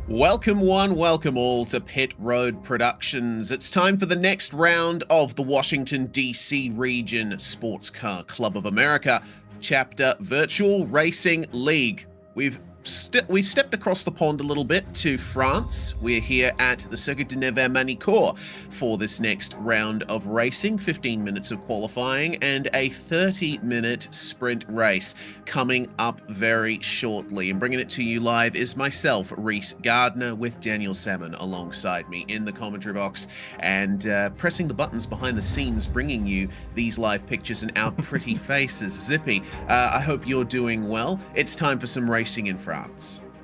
Welcome one, welcome all to Pit Road Productions. It's time for the next round of the Washington DC Region Sports Car Club of America Chapter Virtual Racing League. We've stepped across the pond a little bit to France. We're here at the Circuit de Magny Cours for this next round of racing, 15 minutes of qualifying and a 30-minute sprint race coming up very shortly. And bringing it to you live is myself, Reese Gardner, with Daniel Salmon alongside me in the commentary box and pressing the buttons behind the scenes, bringing you these live pictures and our pretty faces. Zippy, I hope you're doing well. It's time for some racing in France.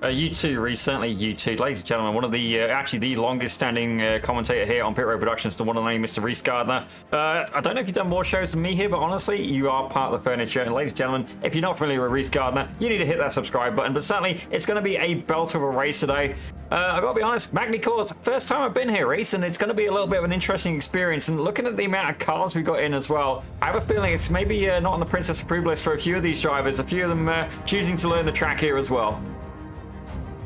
You too, Reece, certainly you too. Ladies and gentlemen, one of the, actually the longest standing commentator here on Pit Road Productions, the one and only Mr. Reece Gardner. I don't know if you've done more shows than me here, but honestly, you are part of the furniture. And ladies and gentlemen, if you're not familiar with Reece Gardner, you need to hit that subscribe button. But certainly, it's going to be a belt of a race today. I've got to be honest, Magny Cours, first time I've been here, Reece, and it's going to be a little bit of an interesting experience. And looking at the amount of cars we've got in as well, I have a feeling it's maybe not on the Princess Approved list for a few of these drivers, a few of them choosing to learn the track here as well.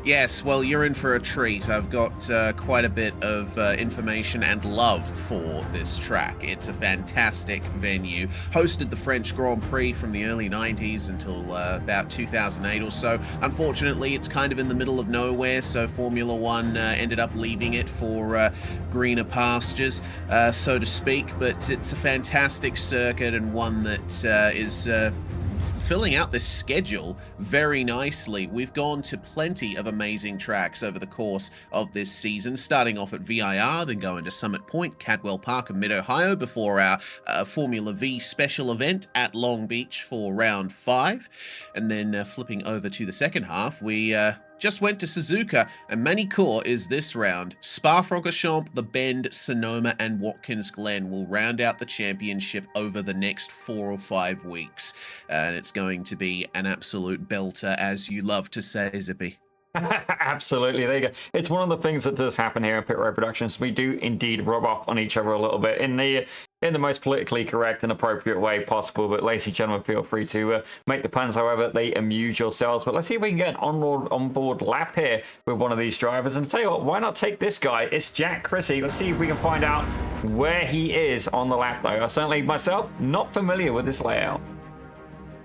Yes, well, you're in for a treat. I've got quite a bit of information and love for this track. It's a fantastic venue. Hosted the French Grand Prix from the early 90s until about 2008 or so. Unfortunately, it's kind of in the middle of nowhere, so Formula One ended up leaving it for greener pastures, so to speak. But it's a fantastic circuit and one that is filling out this schedule very nicely. We've gone to plenty of amazing tracks over the course of this season, starting off at VIR, then going to Summit Point, Cadwell Park and Mid-Ohio before our Formula V special event at Long Beach for round 5. And then flipping over to the second half, we just went to Suzuka, and Magny Cours is this round. Spa-Francorchamps, The Bend, Sonoma, and Watkins Glen will round out the championship over the next 4 or 5 weeks. And it's going to be an absolute belter, as you love to say, Zippy. Absolutely, there you go. It's one of the things that does happen here in Pit Road Productions. We do indeed rub off on each other a little bit in the most politically correct and appropriate way possible. But ladies and gentlemen, feel free to make the puns however they amuse yourselves. But let's see if we can get an onboard lap here with one of these drivers. And tell you what, why not take this guy? It's Jack Chrissy. Let's see if we can find out where he is on the lap, though. I certainly myself not familiar with this layout.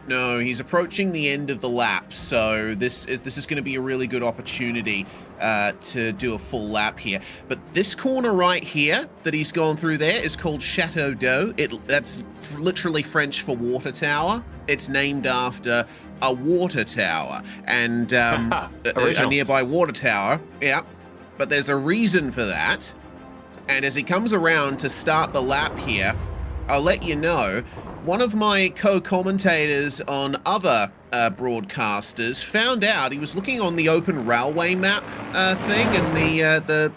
No, he's approaching the end of the lap, so this is going to be a really good opportunity to do a full lap here. But this corner right here that he's gone through there is called Chateau d'Eau. That's literally French for water tower. It's named after a water tower and a nearby water tower. Yeah, but there's a reason for that. And as he comes around to start the lap here, I'll let you know, one of my co-commentators on other broadcasters found out, he was looking on the open railway map thing, and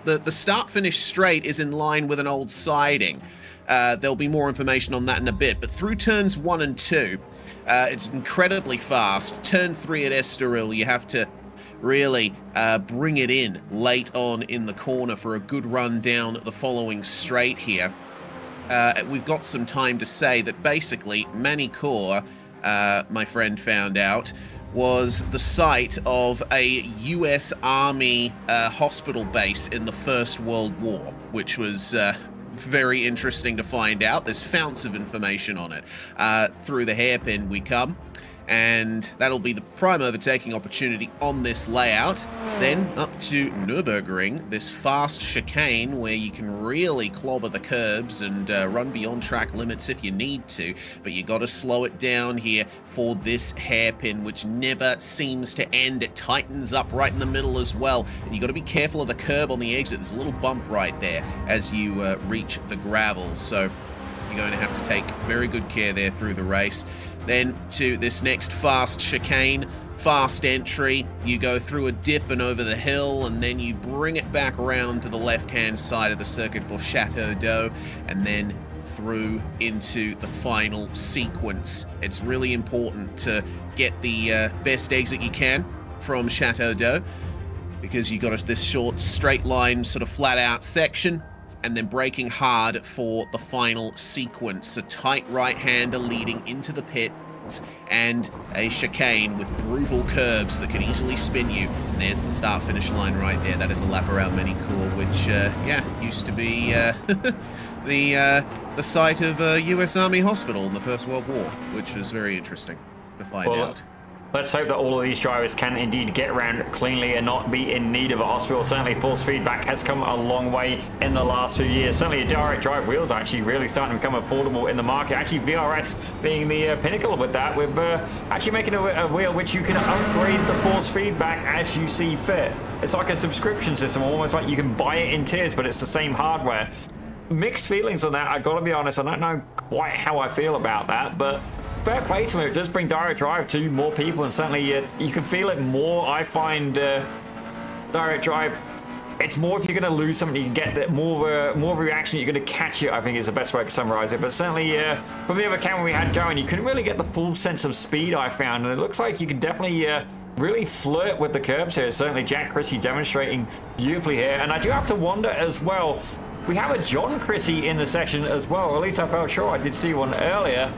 the start-finish straight is in line with an old siding. There'll be more information on that in a bit, but through turns 1 and 2, it's incredibly fast. Turn 3 at Estoril, you have to really bring it in late on in the corner for a good run down the following straight here. We've got some time to say that basically Magny Cours, my friend found out, was the site of a US Army hospital base in the First World War, which was very interesting to find out. There's founts of information on it. Through the hairpin we come. And that'll be the prime overtaking opportunity on this layout. Then up to Nürburgring, this fast chicane where you can really clobber the curbs and run beyond track limits if you need to. But you got to slow it down here for this hairpin, which never seems to end. It tightens up right in the middle as well. And you got to be careful of the curb on the exit. There's a little bump right there as you reach the gravel. So you're going to have to take very good care there through the race. Then to this next fast chicane, fast entry, you go through a dip and over the hill, and then you bring it back around to the left-hand side of the circuit for Chateau d'Eau, and then through into the final sequence. It's really important to get the best exit you can from Chateau d'Eau, because you got this short straight line sort of flat out section, and then braking hard for the final sequence. A tight right-hander leading into the pit and a chicane with brutal curbs that can easily spin you. And there's the start-finish line right there. That is a lap around Magny, which, yeah, used to be the site of a U.S. Army hospital in the First World War, which was very interesting to find out. Let's hope that all of these drivers can indeed get around cleanly and not be in need of a hospital. Certainly force feedback has come a long way in the last few years. Certainly direct drive wheels are actually really starting to become affordable in the market. Actually VRS being the pinnacle with that, with actually making a wheel which you can upgrade the force feedback as you see fit. It's like a subscription system, almost like you can buy it in tiers, but it's the same hardware. Mixed feelings on that, I gotta be honest. I don't know quite how I feel about that, but fair play to him. It does bring direct drive to more people, and certainly you can feel it more. I find direct drive, it's more if you're going to lose something, you can get that more of a reaction, you're going to catch it, I think is the best way to summarize it. But certainly from the other camera we had going, you couldn't really get the full sense of speed, I found, and it looks like you can definitely really flirt with the curbs here. Certainly Jack Chrissy demonstrating beautifully here, and I do have to wonder as well, we have a John Chrissy in the session as well, or at least I felt sure I did see one earlier.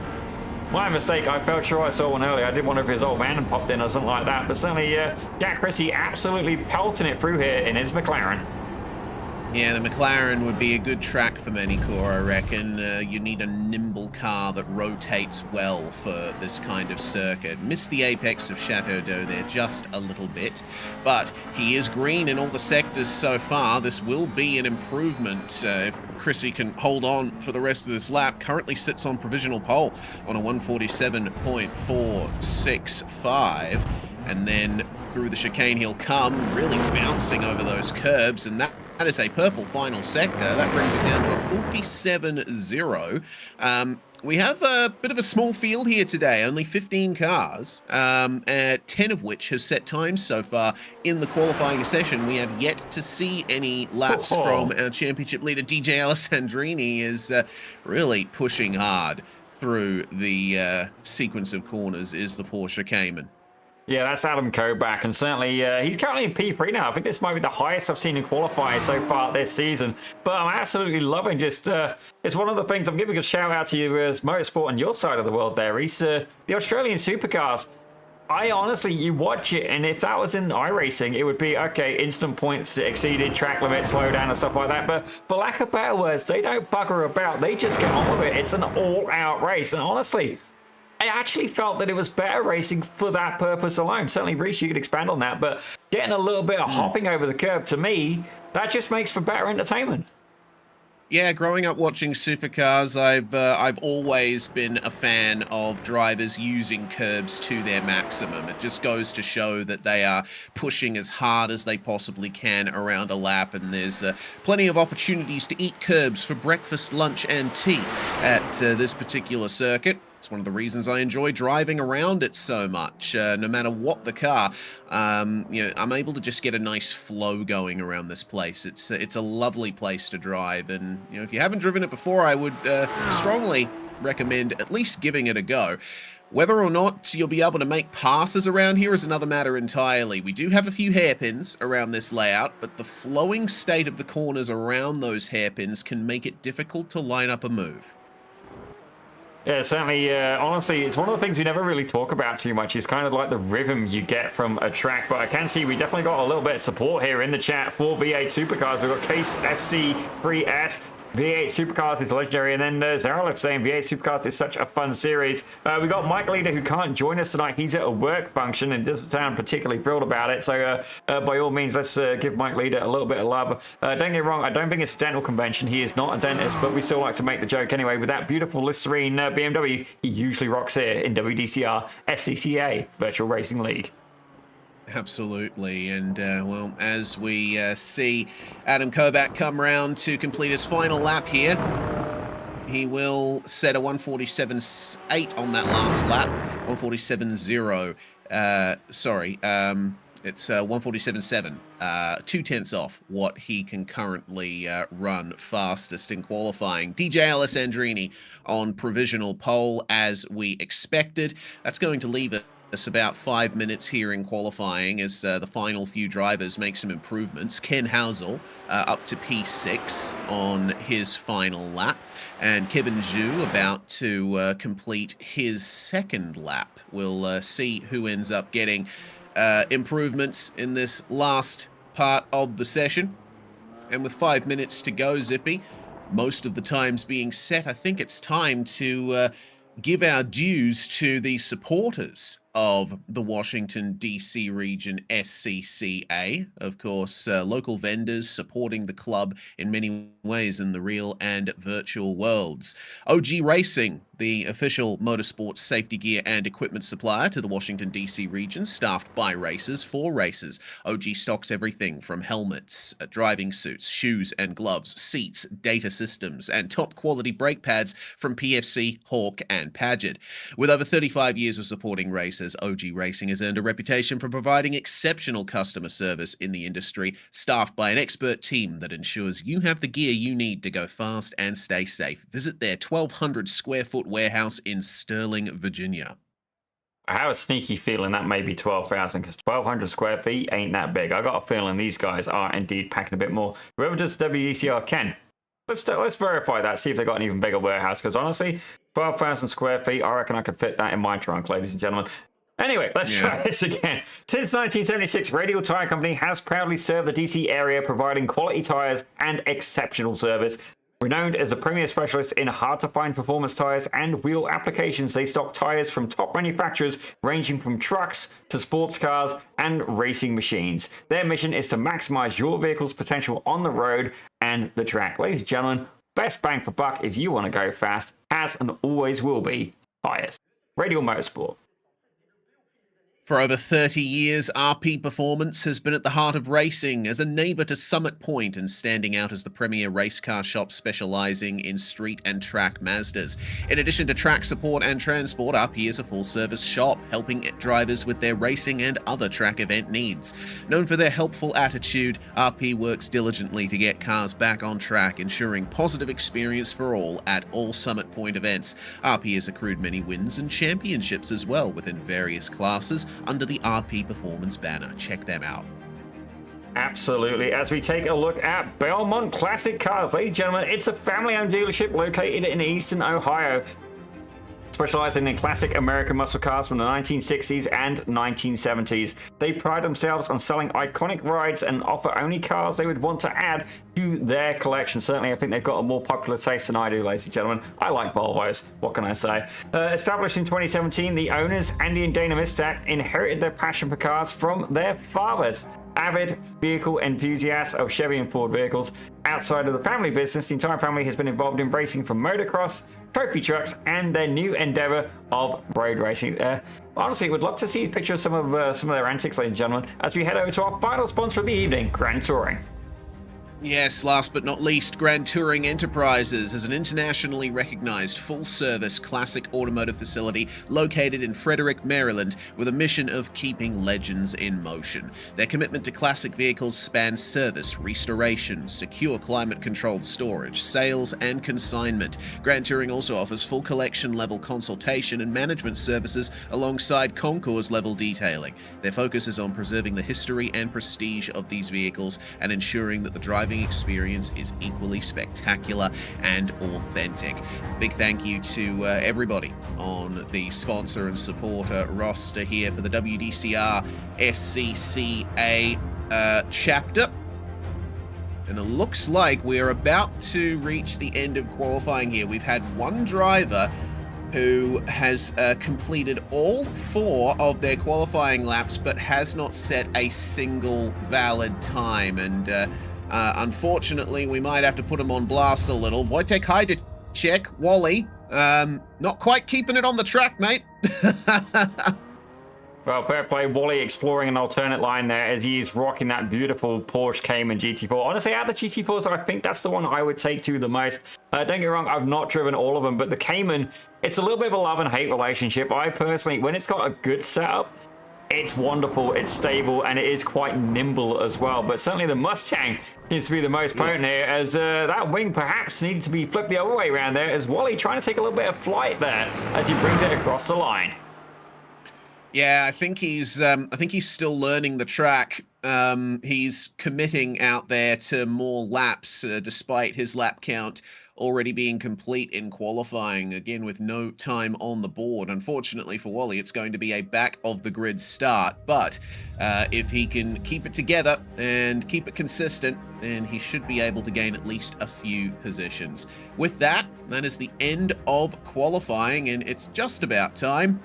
My mistake, I felt sure I saw one earlier. I didn't wonder if his old man popped in or something like that. But certainly, Jack Chrissy absolutely pelting it through here in his McLaren. Yeah, the McLaren would be a good track for Magny, I reckon. You need a nimble car that rotates well for this kind of circuit. Missed the apex of Chateau d'Eau there just a little bit, but he is green in all the sectors so far. This will be an improvement if Chrissy can hold on for the rest of this lap. Currently sits on provisional pole on a 147.465, and then through the chicane he'll come, really bouncing over those curbs, and that is a purple final sector. That brings it down to a 47.0. We have a bit of a small field here today, only 15 cars, 10 of which have set times so far in the qualifying session. We have yet to see any laps from our championship leader. DJ Alessandrini is really pushing hard through the sequence of corners, is the Porsche Cayman. Yeah, that's Adam Kobach, and certainly he's currently in P3 now. I think this might be the highest I've seen in qualifying so far this season. But I'm absolutely loving just, it's one of the things, I'm giving a shout out to you as Motorsport on your side of the world there, Reese. The Australian supercars, I honestly, you watch it, and if that was in iRacing, it would be, okay, instant points exceeded, track limit, slow down, and stuff like that. But for lack of better words, they don't bugger about. They just get on with it. It's an all-out race, and honestly, I actually felt that it was better racing for that purpose alone. Certainly, Reece, you could expand on that, but getting a little bit of hopping over the curb, to me, that just makes for better entertainment. Yeah, growing up watching supercars, I've always been a fan of drivers using curbs to their maximum. It just goes to show that they are pushing as hard as they possibly can around a lap, and there's plenty of opportunities to eat curbs for breakfast, lunch, and tea at this particular circuit. It's one of the reasons I enjoy driving around it so much. No matter what the car, you know, I'm able to just get a nice flow going around this place. It's a lovely place to drive, and you know, if you haven't driven it before, I would strongly recommend at least giving it a go. Whether or not you'll be able to make passes around here is another matter entirely. We do have a few hairpins around this layout, but the flowing state of the corners around those hairpins can make it difficult to line up a move. Yeah, certainly, honestly, it's one of the things we never really talk about too much. It's kind of like the rhythm you get from a track, but I can see we definitely got a little bit of support here in the chat for V8 Supercars. We've got Case FC3S. V8 Supercars is legendary, and then Zaralif saying V8 Supercars is such a fun series. We got Mike Leader, who can't join us tonight. He's at a work function and doesn't sound particularly thrilled about it. So by all means, let's give Mike Leader a little bit of love. Don't get me wrong, I don't think it's a dental convention. He is not a dentist, but we still like to make the joke anyway. With that beautiful Listerine BMW, he usually rocks here in WDCR SCCA Virtual Racing League. Absolutely, and well, as we see Adam Kobach come round to complete his final lap here, he will set a 147.8 on that last lap. 147.0. Sorry, it's 147.7. 2/10 off what he can currently run fastest in qualifying. DJ Alessandrini on provisional pole, as we expected. That's going to leave it us about 5 minutes here in qualifying as the final few drivers make some improvements. Ken Housel up to P6 on his final lap, and Kevin Zhu about to complete his second lap. We'll see who ends up getting improvements in this last part of the session. And with 5 minutes to go, Zippy, most of the times being set, I think it's time to give our dues to the supporters of the Washington DC Region SCCA. Of course, local vendors supporting the club in many ways in the real and virtual worlds. OG Racing, the official motorsports safety gear and equipment supplier to the Washington DC region, staffed by racers for racers. OG stocks everything from helmets, driving suits, shoes and gloves, seats, data systems, and top quality brake pads from PFC, Hawk and Paget. With over 35 years of supporting racers, OG Racing has earned a reputation for providing exceptional customer service in the industry, staffed by an expert team that ensures you have the gear you need to go fast and stay safe. Visit their 1,200 square foot warehouse in Sterling, Virginia. I have a sneaky feeling that may be 12,000 because 1,200 square feet ain't that big. I got a feeling these guys are indeed packing a bit more. Whoever does WDCR can. Let's verify that, see if they got an even bigger warehouse, because honestly, 12,000 square feet, I reckon I could fit that in my trunk, ladies and gentlemen. Anyway, let's try this again. Since 1976, Radial Tire Company has proudly served the DC area, providing quality tires and exceptional service. Renowned as the premier specialist in hard-to-find performance tires and wheel applications, they stock tires from top manufacturers ranging from trucks to sports cars and racing machines. Their mission is to maximize your vehicle's potential on the road and the track. Ladies and gentlemen, best bang for buck if you want to go fast, has and always will be tires. Radial Motorsport. For over 30 years, RP Performance has been at the heart of racing as a neighbour to Summit Point and standing out as the premier race car shop specialising in street and track Mazdas. In addition to track support and transport, RP is a full-service shop, helping drivers with their racing and other track event needs. Known for their helpful attitude, RP works diligently to get cars back on track, ensuring positive experience for all at all Summit Point events. RP has accrued many wins and championships as well within various classes, under the RP Performance banner. Check them out. Absolutely. As we take a look at Belmont Classic Cars, ladies and gentlemen, it's a family-owned dealership located in Eastern Ohio, specializing in classic American muscle cars from the 1960s and 1970s. They pride themselves on selling iconic rides and offer only cars they would want to add to their collection. Certainly, I think they've got a more popular taste than I do, ladies and gentlemen. I like Volvos. What can I say? Established in 2017, the owners, Andy and Dana Mistak, inherited their passion for cars from their fathers. Avid vehicle enthusiasts of Chevy and Ford vehicles. Outside of the family business, the entire family has been involved in racing from motocross, trophy trucks, and their new endeavor of road racing. Honestly, would love to see a picture of some of their antics, ladies and gentlemen, as we head over to our final sponsor of the evening, Grand Touring. Yes, last but not least, Grand Touring Enterprises is an internationally recognized full-service classic automotive facility located in Frederick, Maryland, with a mission of keeping legends in motion. Their commitment to classic vehicles spans service, restoration, secure climate-controlled storage, sales, and consignment. Grand Touring also offers full collection-level consultation and management services alongside concours-level detailing. Their focus is on preserving the history and prestige of these vehicles and ensuring that the driving experience is equally spectacular and authentic. Big thank you to everybody on the sponsor and supporter roster here for the WDCR SCCA chapter. And it looks like we're about to reach the end of qualifying here. We've had one driver who has completed all 4 of their qualifying laps but has not set a single valid time. And unfortunately, we might have to put him on blast a little. Wojtek Hajdacek, Wally, not quite keeping it on the track, mate. Well, fair play. Wally exploring an alternate line there as he is rocking that beautiful Porsche Cayman GT4. Honestly, out of the GT4s, I think that's the one I would take to the most. Don't get me wrong, I've not driven all of them, but the Cayman, it's a little bit of a love and hate relationship. I personally, when it's got a good setup, it's wonderful, it's stable, and it is quite nimble as well. But certainly the Mustang seems to be the most potent here, as that wing perhaps needed to be flipped the other way around there, as Wally trying to take a little bit of flight there as he brings it across the line. Yeah, I think he's still learning the track. He's committing out there to more laps, despite his lap count already being complete in qualifying, again with no time on the board. Unfortunately for Wally, it's going to be a back of the grid start, but if he can keep it together and keep it consistent, then he should be able to gain at least a few positions. With that, that is the end of qualifying, and it's just about time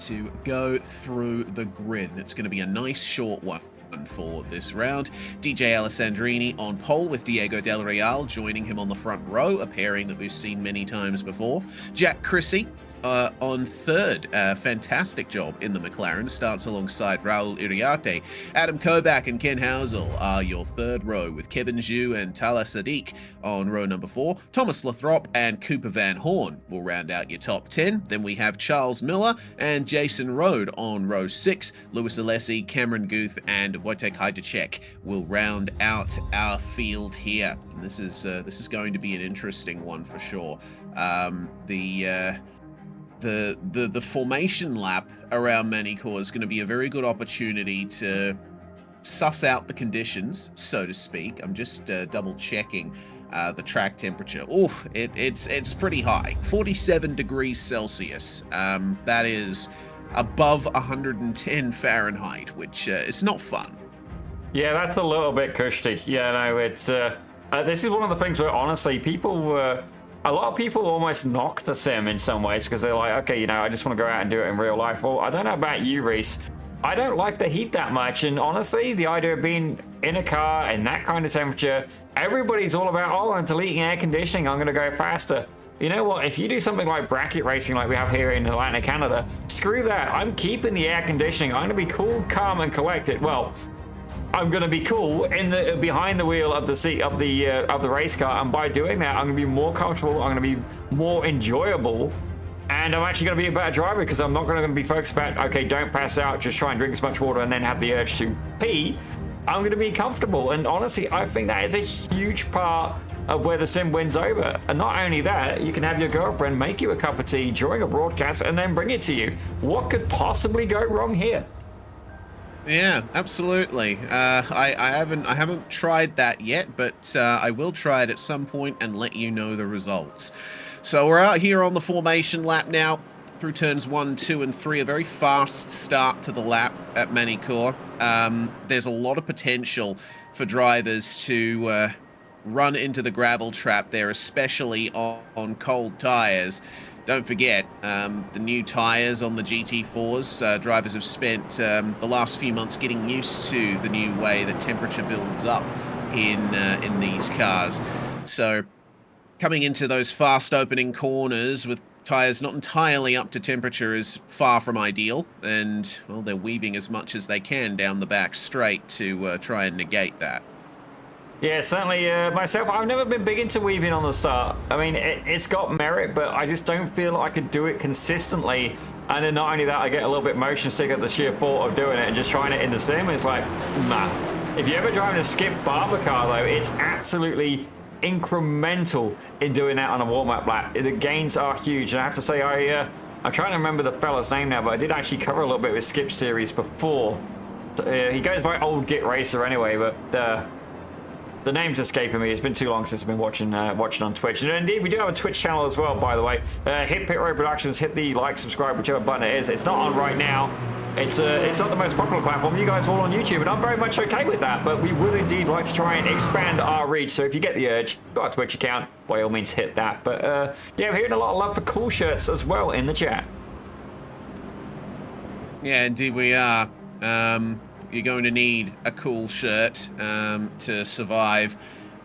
to go through the grid. It's going to be a nice short one for this round. DJ Alessandrini on pole with Diego Del Real joining him on the front row, a pairing that we've seen many times before. Jack Chrissy on third. Fantastic job in the McLaren. Starts alongside Raul Iriarte. Adam Kobach and Ken Housel are your third row, with Kevin Zhu and Tala Sadiq on row number 4. Thomas Lathrop and Cooper Van Horn will round out your top 10. Then we have Charles Miller and Jason Rode on row 6. Lewis Alessi, Cameron Guth, and Wojtek Hajdacek will round out our field here. And this is going to be an interesting one for sure. The formation lap around Magny Cours is going to be a very good opportunity to suss out the conditions, so to speak. I'm just double checking the track temperature. Oof, it's pretty high, 47 degrees Celsius. That is above 110 Fahrenheit, which is not fun. Yeah, that's a little bit cushy. Yeah, no, it's this is one of the things where honestly a lot of people almost knock the sim in some ways because they're like, okay, I just want to go out and do it in real life. Well, I don't know about you, Reese. I don't like the heat that much, and honestly, the idea of being in a car in that kind of temperature, everybody's all about, oh, I'm deleting air conditioning, I'm going to go faster. You know what? If you do something like bracket racing like we have here in Atlantic Canada, screw that. I'm keeping the air conditioning. I'm going to be cool, calm, and collected. Well, I'm going to be cool in the behind the wheel of the seat of the race car, and by doing that, I'm going to be more comfortable. I'm going to be more enjoyable, and I'm actually going to be a better driver because I'm not going to be focused about, okay, don't pass out, just try and drink as much water and then have the urge to pee. I'm going to be comfortable, and honestly, I think that is a huge part of where the sim wins over. And not only that, you can have your girlfriend make you a cup of tea during a broadcast and then bring it to you. What could possibly go wrong here? Yeah, absolutely. I haven't tried that yet, but I will try it at some point and let you know the results. So we're out here on the formation lap now, through turns 1, 2, and 3. A very fast start to the lap at Magny Cours. There's a lot of potential for drivers to run into the gravel trap there, especially on cold tires. Don't forget, the new tires on the GT4s. Drivers have spent the last few months getting used to the new way the temperature builds up in these cars. So coming into those fast opening corners with tires not entirely up to temperature is far from ideal, and well, they're weaving as much as they can down the back straight to try and negate that. Yeah, certainly myself, I've never been big into weaving on the start. I mean, it's got merit, but I just don't feel I could do it consistently. And then not only that, I get a little bit motion sick at the sheer thought of doing it and just trying it in the sim. It's like, nah. If you're ever driving a skip barber car, though, it's absolutely incremental in doing that on a warm-up lap. The gains are huge. And I have to say, I'm trying to remember the fella's name now, but I did actually cover a little bit with Skip Series before. He goes by Old Git Racer anyway, but the name's escaping me. It's been too long since I've been watching on Twitch. And indeed, we do have a Twitch channel as well, by the way. Hit Pit Road Productions, hit the like, subscribe, whichever button it is. It's not on right now. It's not the most popular platform. You guys are all on YouTube, and I'm very much okay with that. But we would indeed like to try and expand our reach. So if you get the urge, got a Twitch account, by all means hit that. But yeah, I'm hearing a lot of love for cool shirts as well in the chat. Yeah, indeed we are. You're going to need a cool shirt to survive.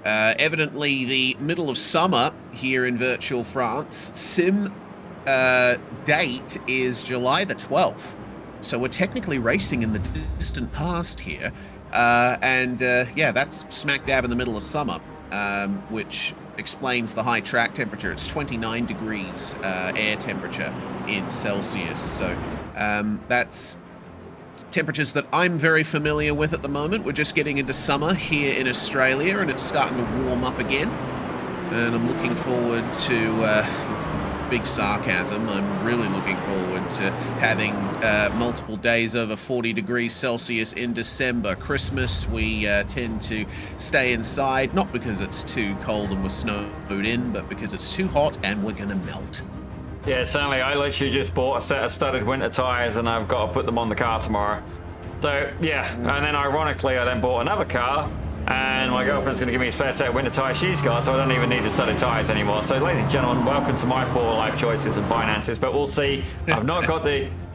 Evidently, the middle of summer here in virtual France. Sim date is July the 12th. So we're technically racing in the distant past here. Yeah, that's smack dab in the middle of summer, which explains the high track temperature. It's 29 degrees air temperature in Celsius. So that's temperatures that I'm very familiar with at the moment. We're just getting into summer here in Australia, and it's starting to warm up again. And I'm looking forward to big sarcasm. I'm really looking forward to having multiple days over 40 degrees Celsius in December. Christmas, we tend to stay inside, not because it's too cold and we're snowed in, but because it's too hot and we're gonna melt. Yeah, certainly. I literally just bought a set of studded winter tires and I've got to put them on the car tomorrow. So, yeah, and then ironically, I then bought another car and my girlfriend's going to give me a spare set of winter tires she's got, so I don't even need the studded tires anymore. So, ladies and gentlemen, welcome to my poor life choices and finances, but we'll see.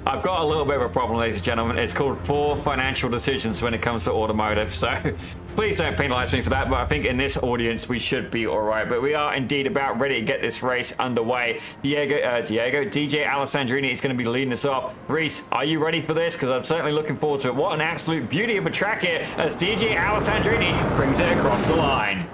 I've got a little bit of a problem, ladies and gentlemen. It's called poor financial decisions when it comes to automotive. So please don't penalize me for that. But I think in this audience, we should be all right. But we are indeed about ready to get this race underway. DJ Alessandrini is going to be leading us off. Reese, are you ready for this? Because I'm certainly looking forward to it. What an absolute beauty of a track here as DJ Alessandrini brings it across the line.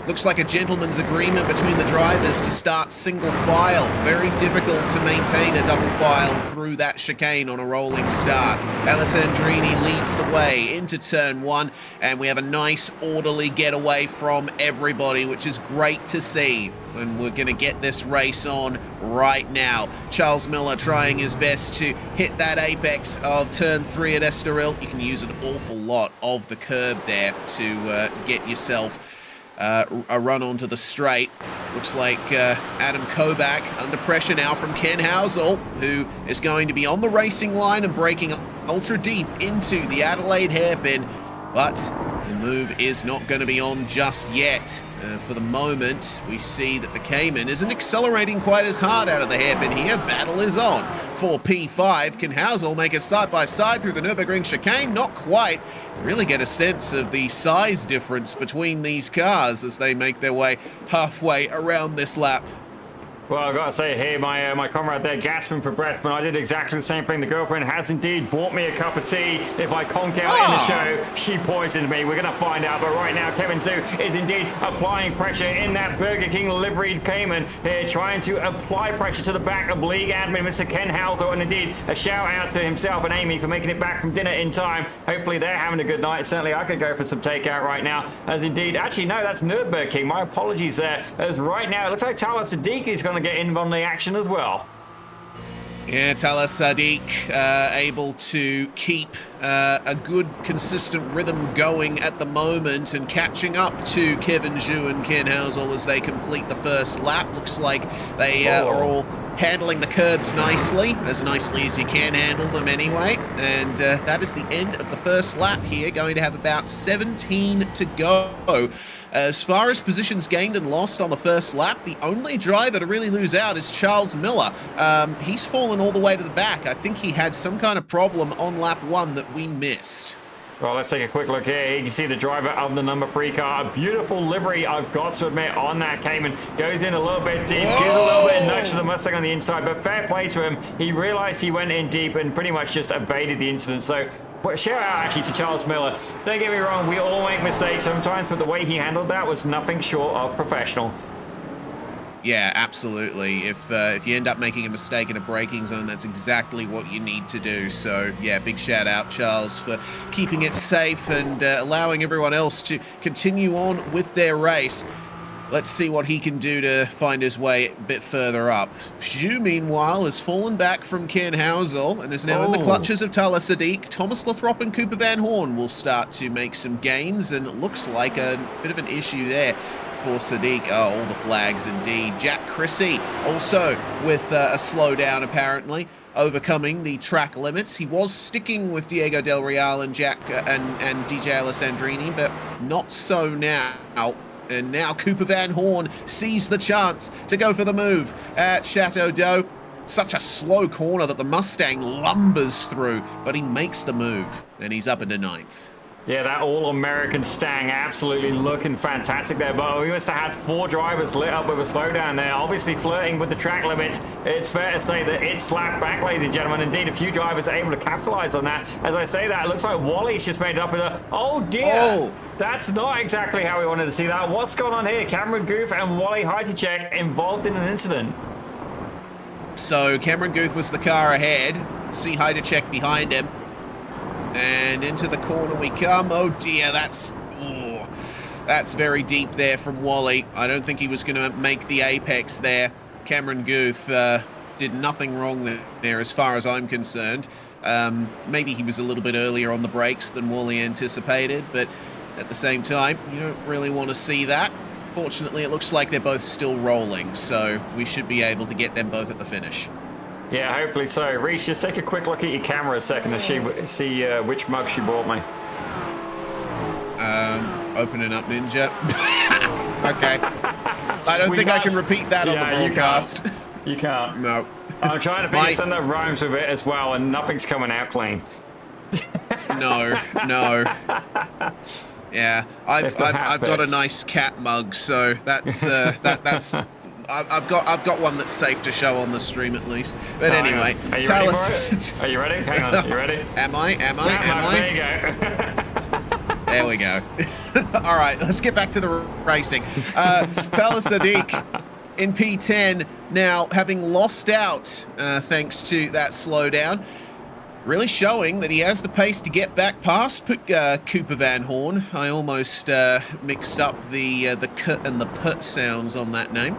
Looks like a gentleman's agreement between the drivers to start single file. Very difficult to maintain a double file through that chicane on a rolling start. Alessandrini leads the way into turn 1, and we have a nice orderly getaway from everybody, which is great to see. And we're going to get this race on right now. Charles Miller trying his best to hit that apex of turn 3 at Estoril. You can use an awful lot of the curb there to get yourself a run onto the straight. Looks like Adam Kobach under pressure now from Ken Housel, who is going to be on the racing line and braking ultra deep into the Adelaide hairpin, but the move is not going to be on just yet. For the moment, we see that the Cayman isn't accelerating quite as hard out of the hairpin here. Battle is on for P5. Can Housel make it side-by-side through the Nürburgring chicane? Not quite. Really get a sense of the size difference between these cars as they make their way halfway around this lap. Well, I've got to say here, my comrade there gasping for breath, but I did exactly the same thing. The girlfriend has indeed bought me a cup of tea. If I conk out in the show, she poisoned me. We're going to find out. But right now, Kevin Zhu is indeed applying pressure in that Burger King liveried Cayman here, trying to apply pressure to the back of league admin, Mr. Ken Halthor. And indeed, a shout out to himself and Amy for making it back from dinner in time. Hopefully, they're having a good night. Certainly, I could go for some takeout right now. As indeed, actually, no, that's Nürburgring King. My apologies there. As right now, it looks like Talas Sadiq is going to get in on the action as well. Yeah, Talas Sadiq able to keep a good, consistent rhythm going at the moment and catching up to Kevin Zhu and Ken Housel as they complete the first lap. Looks like they are all handling the curbs nicely as you can handle them anyway. And that is the end of the first lap here, going to have about 17 to go. As far as positions gained and lost on the first lap, the only driver to really lose out is Charles Miller. He's fallen all the way to the back. I think he had some kind of problem on lap 1 that we missed. Well, let's take a quick look here. You can see the driver of the number 3 car. A beautiful livery, I've got to admit, on that Cayman. Goes in a little bit deep, gives a little bit of nudge to the Mustang on the inside, but fair play to him. He realized he went in deep and pretty much just evaded the incident. So, shout out actually to Charles Miller. Don't get me wrong, we all make mistakes sometimes, but the way he handled that was nothing short of professional. Yeah, absolutely. If you end up making a mistake in a braking zone, that's exactly what you need to do. So, yeah, big shout out, Charles, for keeping it safe and allowing everyone else to continue on with their race. Let's see what he can do to find his way a bit further up. Zhu, meanwhile, has fallen back from Ken Housel and is now in the clutches of Talas Sadiq. Thomas Lathrop and Cooper Van Horn will start to make some gains, and it looks like a bit of an issue there for Sadiq. Oh, all the flags indeed. Jack Chrissy also with a slowdown apparently, overcoming the track limits. He was sticking with Diego Del Real and and DJ Alessandrini, but not so now. And now Cooper Van Horn sees the chance to go for the move at Chateau d'Eau. Such a slow corner that the Mustang lumbers through, but he makes the move, and he's up into 9th. Yeah, that all-American Stang absolutely looking fantastic there, but we must have had 4 drivers lit up with a slowdown there, obviously flirting with the track limits. It's fair to say that it slapped back, ladies and gentlemen. Indeed, a few drivers are able to capitalize on that. As I say that, it looks like Wally's just made it up with a... Oh, dear! Oh. That's not exactly how we wanted to see that. What's going on here? Cameron Goof and Wally Heiticek involved in an incident. So, Cameron Goof was the car ahead. See Heiticek behind him. And into the corner we come. Oh dear, that's very deep there from Wally. I don't think he was going to make the apex there. Cameron Guth did nothing wrong there as far as I'm concerned. Maybe he was a little bit earlier on the brakes than Wally anticipated, but at the same time, you don't really want to see that. Fortunately, it looks like they're both still rolling, so we should be able to get them both at the finish. Yeah, hopefully so. Reece, just take a quick look at your camera a second to see which mug she bought me. Opening up Ninja. Okay. I don't think I can repeat that on the broadcast. You can't. No. I'm trying to think of something that rhymes with it as well, and nothing's coming out clean. No. Yeah, I've got a nice cat mug, so that's that's. I've got one that's safe to show on the stream at least. But anyway, tell us. Are you ready? Hang on. You ready? Am I? There you go. There we go. All right, let's get back to the racing. Taylor Sadiq in P10 now, having lost out thanks to that slowdown, really showing that he has the pace to get back past Cooper Van Horn. I almost mixed up the k and the p sounds on that name.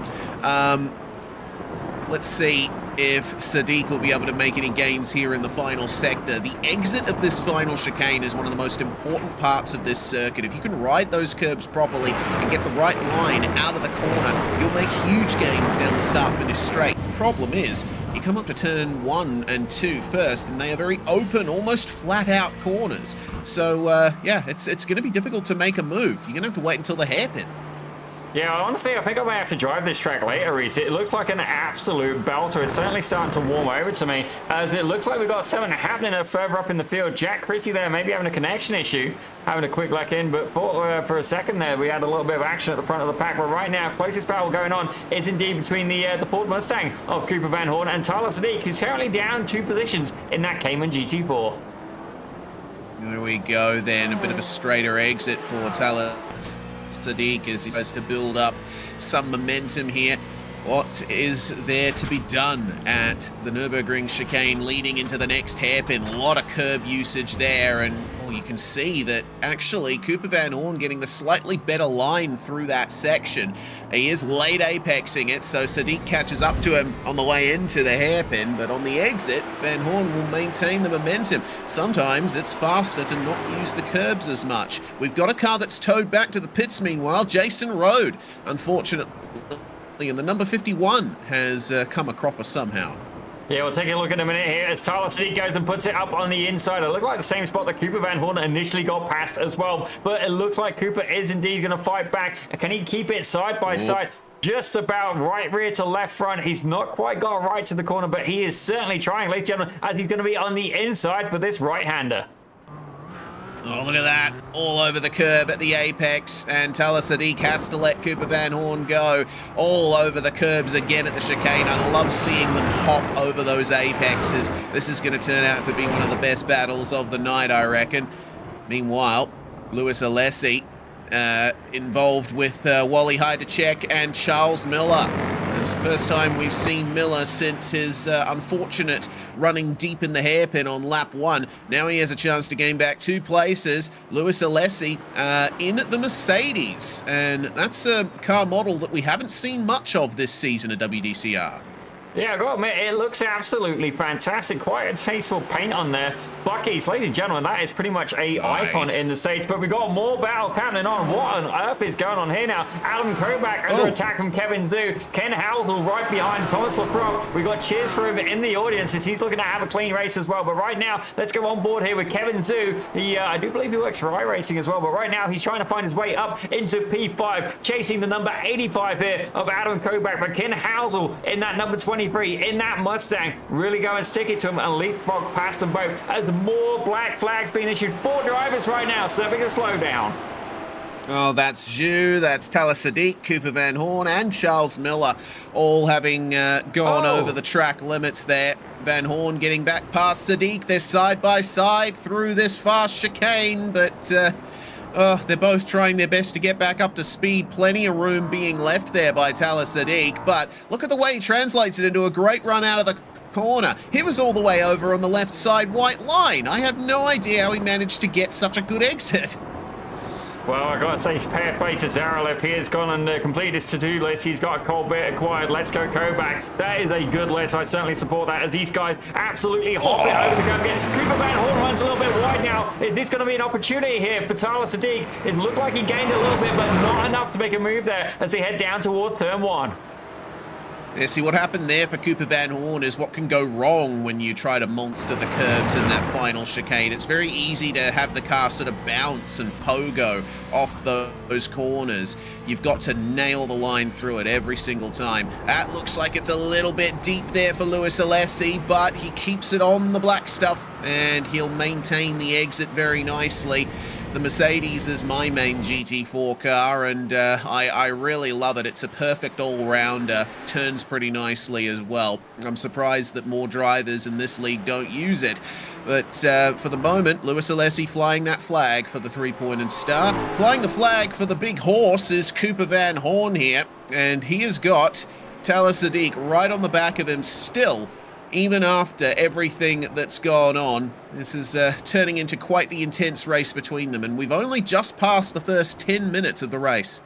Let's see if Sadiq will be able to make any gains here in the final sector. The exit of this final chicane is one of the most important parts of this circuit. If you can ride those curbs properly and get the right line out of the corner, you'll make huge gains down the start-finish straight. Problem is, you come up to turn 1 and 2 first, and they are very open, almost flat-out corners. So, yeah, it's going to be difficult to make a move. You're going to have to wait until the hairpin. Yeah, honestly, I think I may have to drive this track later, Reece. It looks like an absolute belter. It's certainly starting to warm over to me, as it looks like we've got something happening further up in the field. Jack Chrissy there, maybe having a connection issue, having a quick look in, but for a second there, we had a little bit of action at the front of the pack. But right now, closest battle going on is indeed between the Ford Mustang of Cooper Van Horn and Tyler Sadiq, who's currently down 2 positions in that Cayman GT4. There we go then, a bit of a straighter exit for Tyler Sadiq as he tries to build up some momentum here. What is there to be done at the Nürburgring chicane leading into the next hairpin? A lot of curb usage there, and you can see that actually Cooper Van Horn getting the slightly better line through that section. He is late apexing it, so Sadiq catches up to him on the way into the hairpin, but on the exit, Van Horn will maintain the momentum. Sometimes it's faster to not use the curbs as much. We've got a car that's towed back to the pits meanwhile, Jason Rode, unfortunately, and the number 51 has come a cropper somehow. Yeah, we'll take a look in a minute here as Tyler Sadiq goes and puts it up on the inside. It looked like the same spot that Cooper Van Horn initially got past as well, but it looks like Cooper is indeed going to fight back. Can he keep it side by side? Just about right rear to left front. He's not quite got right to the corner, but he is certainly trying, ladies and gentlemen, as he's going to be on the inside for this right-hander. Oh, look at that. All over the curb at the apex, and Taylor Sadiq has to let Cooper Van Horn go. All over the curbs again at the chicane. I love seeing them hop over those apexes. This is going to turn out to be one of the best battles of the night, I reckon. Meanwhile, Lewis Alessi involved with Wally Heidechek and Charles Miller. It's the first time we've seen Miller since his unfortunate running deep in the hairpin on lap 1. Now he has a chance to gain back 2 places. Lewis Alessi in the Mercedes, and that's a car model that we haven't seen much of this season at WDCR. Yeah, I've got to admit, it looks absolutely fantastic. Quite a tasteful paint on there. Bucky's, ladies and gentlemen, that is pretty much a icon in the States. But we've got more battles happening on. What on earth is going on here now? Adam Kobach under attack from Kevin Zhu. Ken Howell right behind Thomas Lacroix. We got cheers for him in the audience as he's looking to have a clean race as well. But right now, let's go on board here with Kevin Zhu. I do believe he works for iRacing as well. But right now, he's trying to find his way up into P5, chasing the number 85 here of Adam Kobach. But Ken Howell in that number 23 in that Mustang really go and stick it to him and leapfrog past them both as more black flags being issued. 4 drivers right now serving a slowdown. Oh, that's Zhu, that's Taylor Sadiq, Cooper Van Horn, and Charles Miller, all having gone over the track limits there. Van Horn getting back past Sadiq. They're side by side through this fast chicane, but they're both trying their best to get back up to speed. Plenty of room being left there by Taylor Sadiq, but look at the way he translates it into a great run out of the corner. He was all the way over on the left side white line. I have no idea how he managed to get such a good exit. Well, I gotta say, fair play to Zaralev. He has gone and completed his to-do list. He's got a cold bit acquired. Let's go Kovac. That is a good list. I certainly support that as these guys absolutely hop it over the gun again. Cooper Van Horn runs a little bit wide now. Is this going to be an opportunity here for Tyler Sadiq? It looked like he gained a little bit, but not enough to make a move there as they head down towards turn 1. Yeah, see, what happened there for Cooper Van Horn is what can go wrong when you try to monster the curbs in that final chicane. It's very easy to have the car sort of bounce and pogo off those corners. You've got to nail the line through it every single time. That looks like it's a little bit deep there for Luis Alessi, but he keeps it on the black stuff, and he'll maintain the exit very nicely. The Mercedes is my main GT4 car, and I really love it. It's a perfect all-rounder, turns pretty nicely as well. I'm surprised that more drivers in this league don't use it. But for the moment, Luis Alessi flying that flag for the three-pointed star. Flying the flag for the big horse is Cooper Van Horn here, and he has got Tyler Sadiq right on the back of him still, even after everything that's gone on. This is turning into quite the intense race between them, and we've only just passed the first 10 minutes of the race.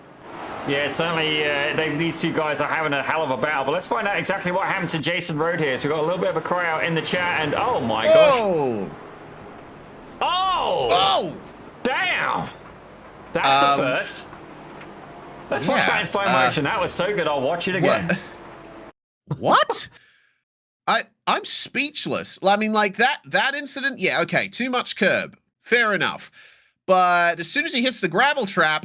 Yeah, certainly these two guys are having a hell of a battle, but let's find out exactly what happened to Jason Road here. So we've got a little bit of a cry out in the chat, and oh my gosh. Oh! Oh! Damn! That's the first. Let's watch that in slow motion. That was so good, I'll watch it again. What? I'm speechless. I mean, like, that incident, yeah, okay, too much curb. Fair enough. But as soon as he hits the gravel trap,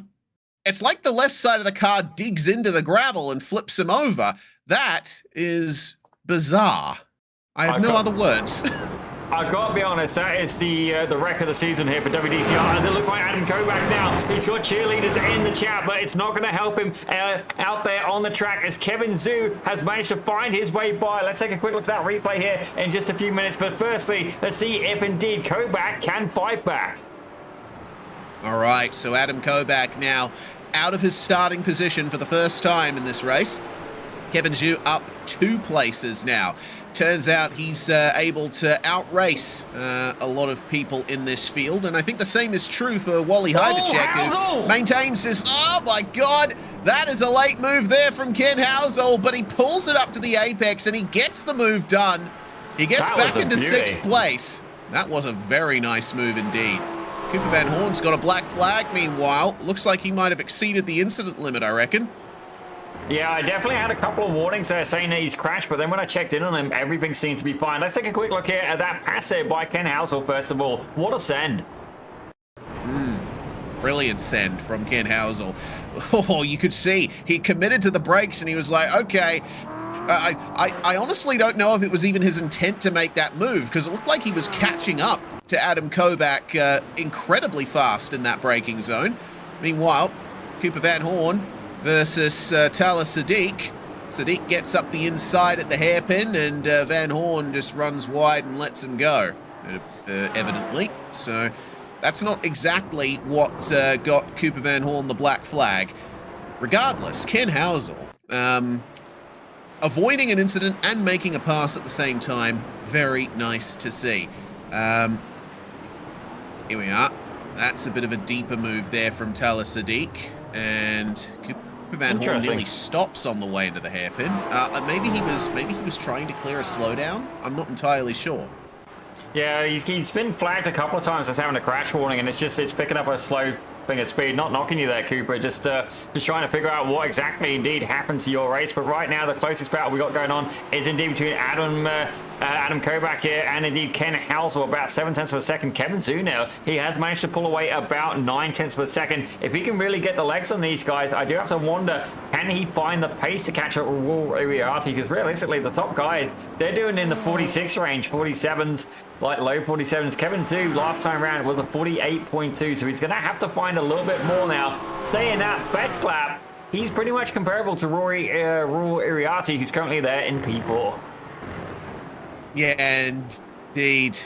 it's like the left side of the car digs into the gravel and flips him over. That is bizarre. I have no other words. I gotta be honest, that is the wreck of the season here for WDCR, as it looks like Adam Kovac now. He's got cheerleaders in the chat, but it's not going to help him out there on the track as Kevin Zhu has managed to find his way by. Let's take a quick look at that replay here in just a few minutes, but firstly, let's see if indeed Kovac can fight back. All right, so Adam Kovac now out of his starting position for the first time in this race. Kevin Zhu up 2 places now. Turns out he's able to outrace a lot of people in this field, and I think the same is true for Wally Heidecek, who maintains his... Oh my God, that is a late move there from Ken Housel, but he pulls it up to the apex and he gets the move done. He gets back into 6th place. That was a very nice move indeed. Cooper Van Horn's got a black flag, meanwhile. Looks like he might have exceeded the incident limit, I reckon. Yeah, I definitely had a couple of warnings there saying that he's crashed, but then when I checked in on him, everything seems to be fine. Let's take a quick look here at that pass there by Ken Housel, first of all. What a send. Brilliant send from Ken Housel. Oh, you could see he committed to the brakes and he was like, okay. I honestly don't know if it was even his intent to make that move, because it looked like he was catching up to Adam Kovac incredibly fast in that braking zone. Meanwhile, Cooper Van Horn versus Tyler Sadiq. Sadiq gets up the inside at the hairpin, and Van Horn just runs wide and lets him go, evidently. So that's not exactly what got Cooper Van Horn the black flag. Regardless, Ken Housel, avoiding an incident and making a pass at the same time, very nice to see. Here we are. That's a bit of a deeper move there from Tyler Sadiq, and Cooper Van Horn nearly stops on the way into the hairpin. Maybe he was trying to clear a slowdown. I'm not entirely sure. Yeah, he's been flagged a couple of times as having a crash warning, and it's picking up a slow thing of speed. Not knocking you there, Cooper. Just trying to figure out what exactly indeed happened to your race. But right now, the closest battle we got going on is indeed between Adam Kovac here and indeed Ken Housel, about 7/10 of a second. Kevin Zhu now, he has managed to pull away about 9/10 of a second. If he can really get the legs on these guys, I do have to wonder, can he find the pace to catch up with Uriarte? Because realistically, the top guys, they're doing in the 46 range, 47s, like low 47s. Kevin Zhu last time around was a 48.2, so he's going to have to find a little bit more now. Saying that, best lap, he's pretty much comparable to Rory Uriarte, who's currently there in P4. Yeah, and indeed,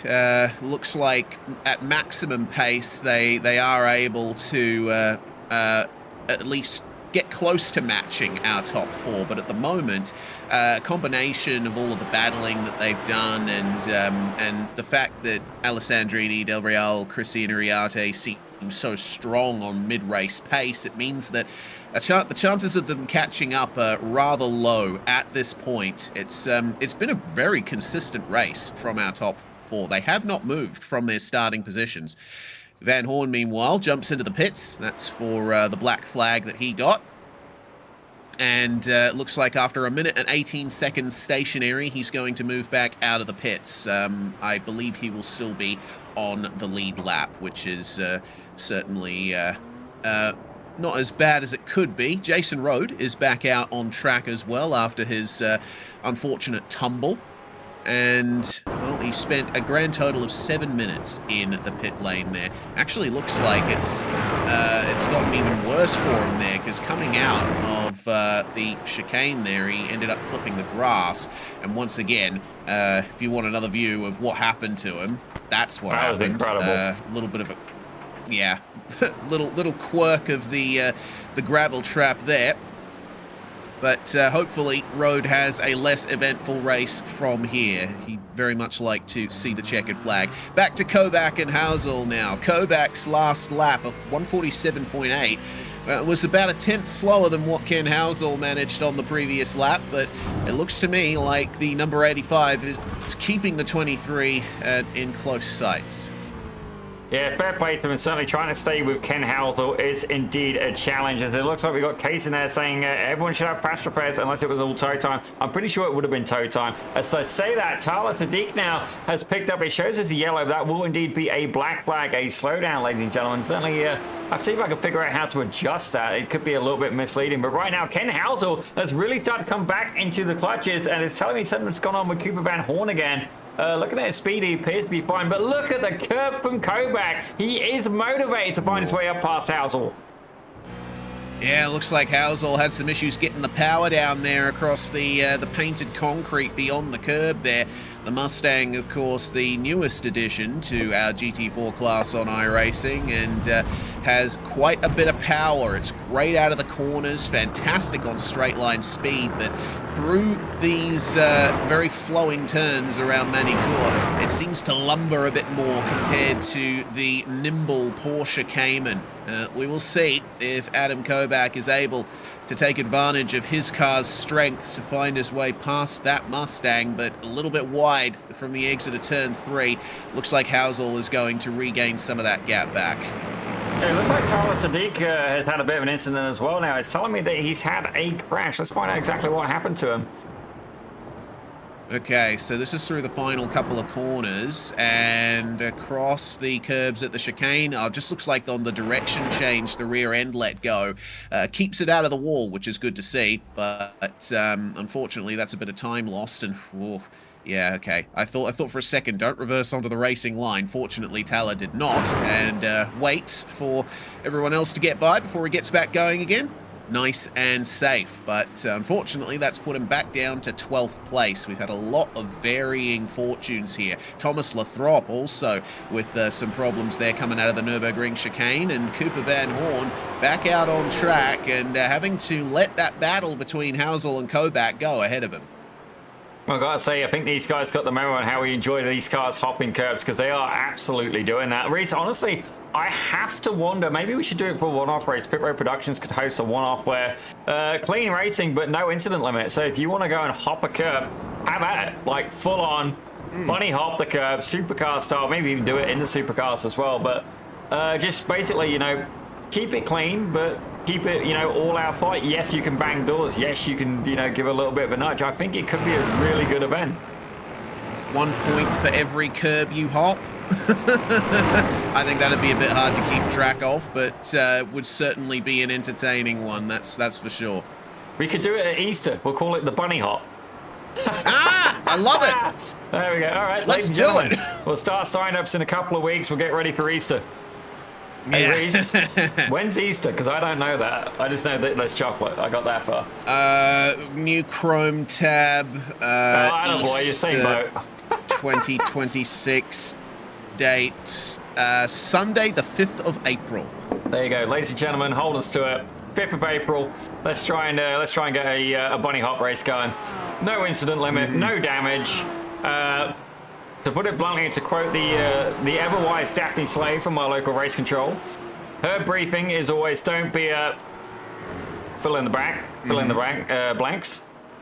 looks like at maximum pace they are able to at least get close to matching our top 4, but at the moment, a combination of all of the battling that they've done and the fact that Alessandrini, Del Real, Cristina Riarte seem so strong on mid-race pace, it means that the chances of them catching up are rather low at this point. It's been a very consistent race from our top 4. They have not moved from their starting positions. Van Horn, meanwhile, jumps into the pits. That's for the black flag that he got. And it looks like after 1 minute and 18 seconds stationary, he's going to move back out of the pits. I believe he will still be on the lead lap, which is certainly not as bad as it could be. Jason Rode is back out on track as well after his unfortunate tumble. And, well, he spent a grand total of 7 minutes in the pit lane there. Actually looks like it's gotten even worse for him there, because coming out of the chicane there, he ended up clipping the grass. And once again, if you want another view of what happened to him, that's what happened. That was incredible. A little bit of a, yeah, little quirk of the gravel trap there. But hopefully Rode has a less eventful race from here. He'd very much like to see the checkered flag. Back to Kobach and Housel now. Kobach's last lap of 147.8 was about a tenth slower than what Ken Housel managed on the previous lap, but it looks to me like the number 85 is keeping the 23 in close sights. Yeah, fair play to him, and certainly trying to stay with Ken Housel is indeed a challenge. As it looks like we got Case in there saying everyone should have fast repairs unless it was all tow time. I'm pretty sure it would have been tow time. As I say that, Tyler Sadiq now has picked up, it shows us a yellow. That will indeed be a black flag, a slowdown, ladies and gentlemen. Certainly, I'll see if I can figure out how to adjust that. It could be a little bit misleading, but right now, Ken Housel has really started to come back into the clutches, and it's telling me something's gone on with Cooper Van Horn again. Look at that speed, he appears to be fine, but look at the curve from Kobach. He is motivated to find his way up past Housel. Yeah, it looks like Housel had some issues getting the power down there across the painted concrete beyond the curb there. The Mustang, of course, the newest addition to our GT4 class on iRacing, and has quite a bit of power. It's great out of the corners, fantastic on straight line speed, but through these very flowing turns around Magny Cours, it seems to lumber a bit more compared to the nimble Porsche Cayman. We will see if Adam Kobach is able to take advantage of his car's strengths to find his way past that Mustang, but a little bit wide from the exit of turn 3. Looks like Housel is going to regain some of that gap back. Yeah, it looks like Tyler Sadiq has had a bit of an incident as well now. It's telling me that he's had a crash. Let's find out exactly what happened to him. Okay, so this is through the final couple of corners and across the curbs at the chicane. Just looks like on the direction change, the rear end let go. Keeps it out of the wall, which is good to see, but unfortunately that's a bit of time lost, and yeah, okay. I thought for a second, don't reverse onto the racing line. Fortunately, Tyler did not, and waits for everyone else to get by before he gets back going again. Nice and safe, but unfortunately that's put him back down to 12th place. We've had a lot of varying fortunes here. Thomas Lathrop also with some problems there coming out of the Nürburgring chicane, and Cooper Van Horn back out on track and having to let that battle between Housel and Kobach go ahead of him. Well, I've got to say, I think these guys got the memo on how we enjoy these cars hopping curbs, because they are absolutely doing that. Reece, honestly, I have to wonder, maybe we should do it for a one-off race. Pit Road Productions could host a one-off where clean racing, but no incident limit. So if you want to go and hop a curb, have at it. Like full-on, bunny hop the curb, supercar style. Maybe even do it in the supercars as well. But just basically, you know, keep it clean, but keep it, you know, all-out fight. Yes, you can bang doors. Yes, you can, you know, give a little bit of a nudge. I think it could be a really good event. 1 point for every curb you hop. I think that'd be a bit hard to keep track of, but would certainly be an entertaining one. That's for sure. We could do it at Easter. We'll call it the bunny hop. I love it. There we go. All right, let's ladies and do gentlemen, it. We'll start sign-ups in a couple of weeks. We'll get ready for Easter. Hey, Reece, when's Easter? Because I don't know that. I just know that there's chocolate. I got that far. New Chrome tab. I don't know, boy. You're same boat. 2026 date. Sunday, the 5th of April. There you go. Ladies and gentlemen, hold us to it. 5th of April. Let's try and get a bunny hop race going. No incident limit, no damage. To put it bluntly, to quote the ever-wise Daphne Slade from my local race control, her briefing is always don't be a fill in the blanks.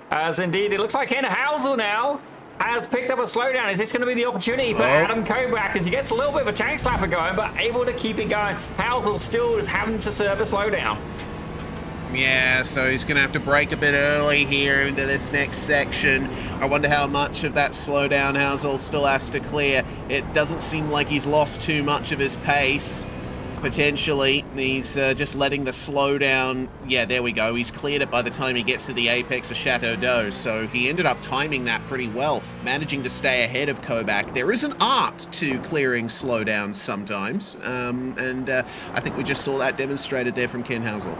As indeed, it looks like Ken Housel now has picked up a slowdown. Is this going to be the opportunity for Adam Kobach as he gets a little bit of a tank slapper going, but able to keep it going? Housel still having to serve a slowdown. Yeah, so he's going to have to brake a bit early here into this next section. I wonder how much of that slowdown Housel still has to clear. It doesn't seem like he's lost too much of his pace. Potentially, he's just letting the slowdown. Yeah, there we go. He's cleared it by the time he gets to the apex of Chateau d'Eau. So he ended up timing that pretty well, managing to stay ahead of Kobach. There is an art to clearing slowdowns sometimes, and I think we just saw that demonstrated there from Ken Housel.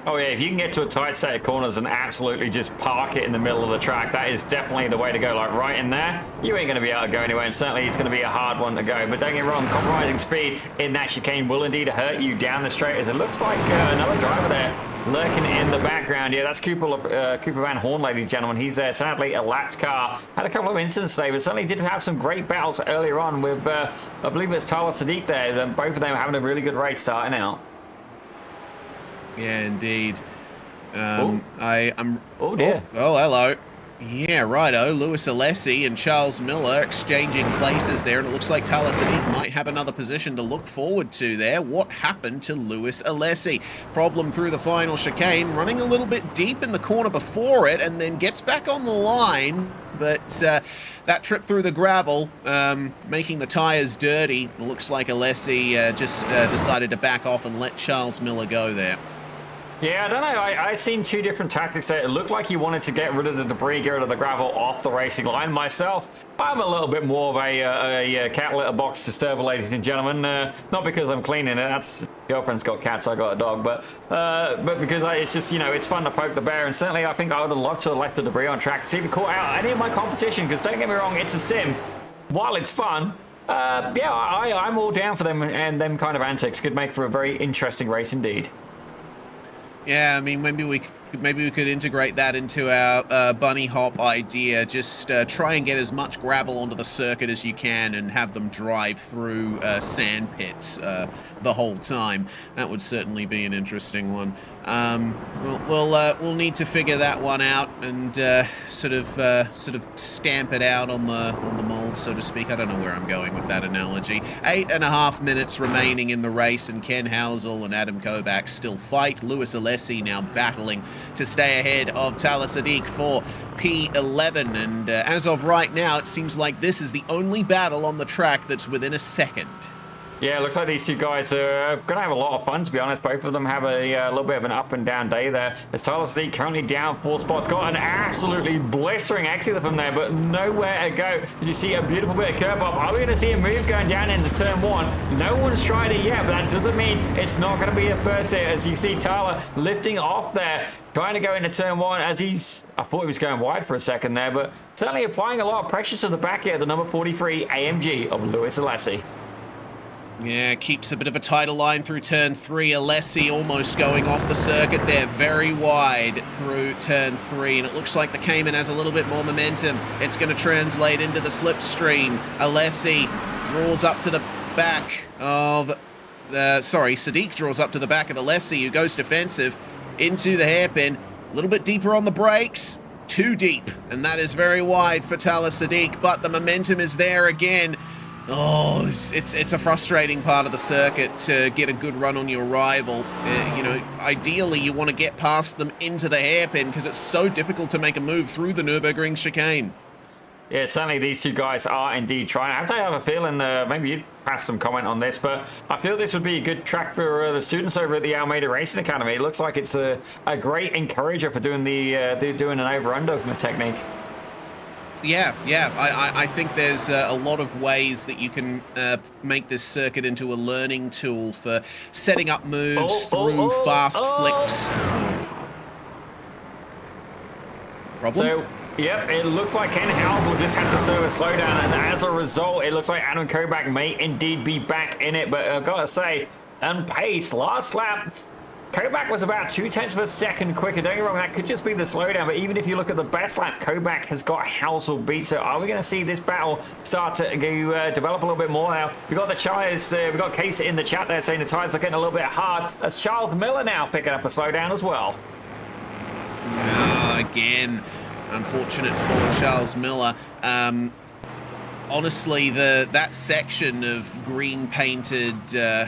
Oh yeah, if you can get to a tight set of corners and absolutely just park it in the middle of the track, that is definitely the way to go. Like right in there, you ain't going to be able to go anywhere, and certainly it's going to be a hard one to go. But don't get me wrong, compromising speed in that chicane will indeed hurt you down the straight, as it looks like another driver there lurking in the background. Yeah, that's Cooper Van Horn, ladies and gentlemen. He's sadly a lapped car. Had a couple of incidents today, but certainly did have some great battles earlier on with, I believe it's Tyler Sadiq there. Both of them having a really good race starting out. Yeah, indeed. Oh Oh, dear. hello. Yeah, righto. Lewis Alessi and Charles Miller exchanging places there, and it looks like Tyler Sadiq might have another position to look forward to there. What happened to Lewis Alessi? Problem through the final chicane, running a little bit deep in the corner before it, and then gets back on the line. But that trip through the gravel, making the tires dirty. It looks like Alessi just decided to back off and let Charles Miller go there. Yeah, I don't know. I seen two different tactics there. It looked like he wanted to get rid of the debris, get rid of the gravel off the racing line. Myself, I'm a little bit more of a cat litter box disturber, ladies and gentlemen. Not because I'm cleaning it. That's girlfriend's got cats, I got a dog. But because it's just, you know, it's fun to poke the bear. And certainly I think I would have loved to have left the debris on track to see if it caught out any of my competition. Because don't get me wrong, it's a sim. While it's fun, yeah, I'm all down for them, and them kind of antics could make for a very interesting race indeed. Yeah, I mean, maybe we could integrate that into our bunny hop idea. Just try and get as much gravel onto the circuit as you can and have them drive through sand pits the whole time. That would certainly be an interesting one. We'll need to figure that one out and sort of stamp it out on the mold, so to speak. I don't know where I'm going with that analogy. 8.5 minutes remaining in the race, and Ken Housel and Adam Kobach still fight. Lewis Alessi now battling to stay ahead of Tyler Sadiq for P11, and as of right now, it seems like this is the only battle on the track that's within a second. Yeah, it looks like these two guys are going to have a lot of fun, to be honest. Both of them have a little bit of an up and down day there. As Tyler Sadiq currently down 4 spots, got an absolutely blistering exit from there, but nowhere to go. You see a beautiful bit of curb up. Are we going to see a move going down into turn 1? No one's tried it yet, but that doesn't mean it's not going to be a first hit, as you see Tyler lifting off there, trying to go into turn 1 as I thought he was going wide for a second there, but certainly applying a lot of pressure to the back here, the number 43 AMG of Lewis Alessi. Yeah, keeps a bit of a tighter line through turn 3. Alessi almost going off the circuit there, very wide through turn 3. And it looks like the Cayman has a little bit more momentum. It's going to translate into the slipstream. Alessi draws up to the back of Sadiq draws up to the back of Alessi, who goes defensive into the hairpin. A little bit deeper on the brakes. Too deep. And that is very wide for Tyler Sadiq, but the momentum is there again. Oh, it's a frustrating part of the circuit to get a good run on your rival. You know, ideally you want to get past them into the hairpin because it's so difficult to make a move through the Nürburgring chicane. Yeah, certainly these two guys are indeed trying. I have a feeling, maybe you'd pass some comment on this, but I feel this would be a good track for the students over at the Almeida Racing Academy. It looks like it's a great encourager for doing doing an over-under technique. Yeah, I think there's a lot of ways that you can make this circuit into a learning tool for setting up moves through fast flicks. Problem? So, yep, it looks like Ken Howell will just have to serve a slowdown, and as a result, it looks like Adam Kobach may indeed be back in it, but I've got to say, on pace, last lap, Kobach was about 0.2 of a second quicker. Don't get me wrong, that could just be the slowdown, but even if you look at the best lap, Kobach has got Housel beat. So are we going to see this battle start to develop a little bit more now? We've got the tyres, we've got Case in the chat there saying the tyres are getting a little bit hard. As Charles Miller now picking up a slowdown as well. Again, unfortunate for Charles Miller. Honestly, that section of green painted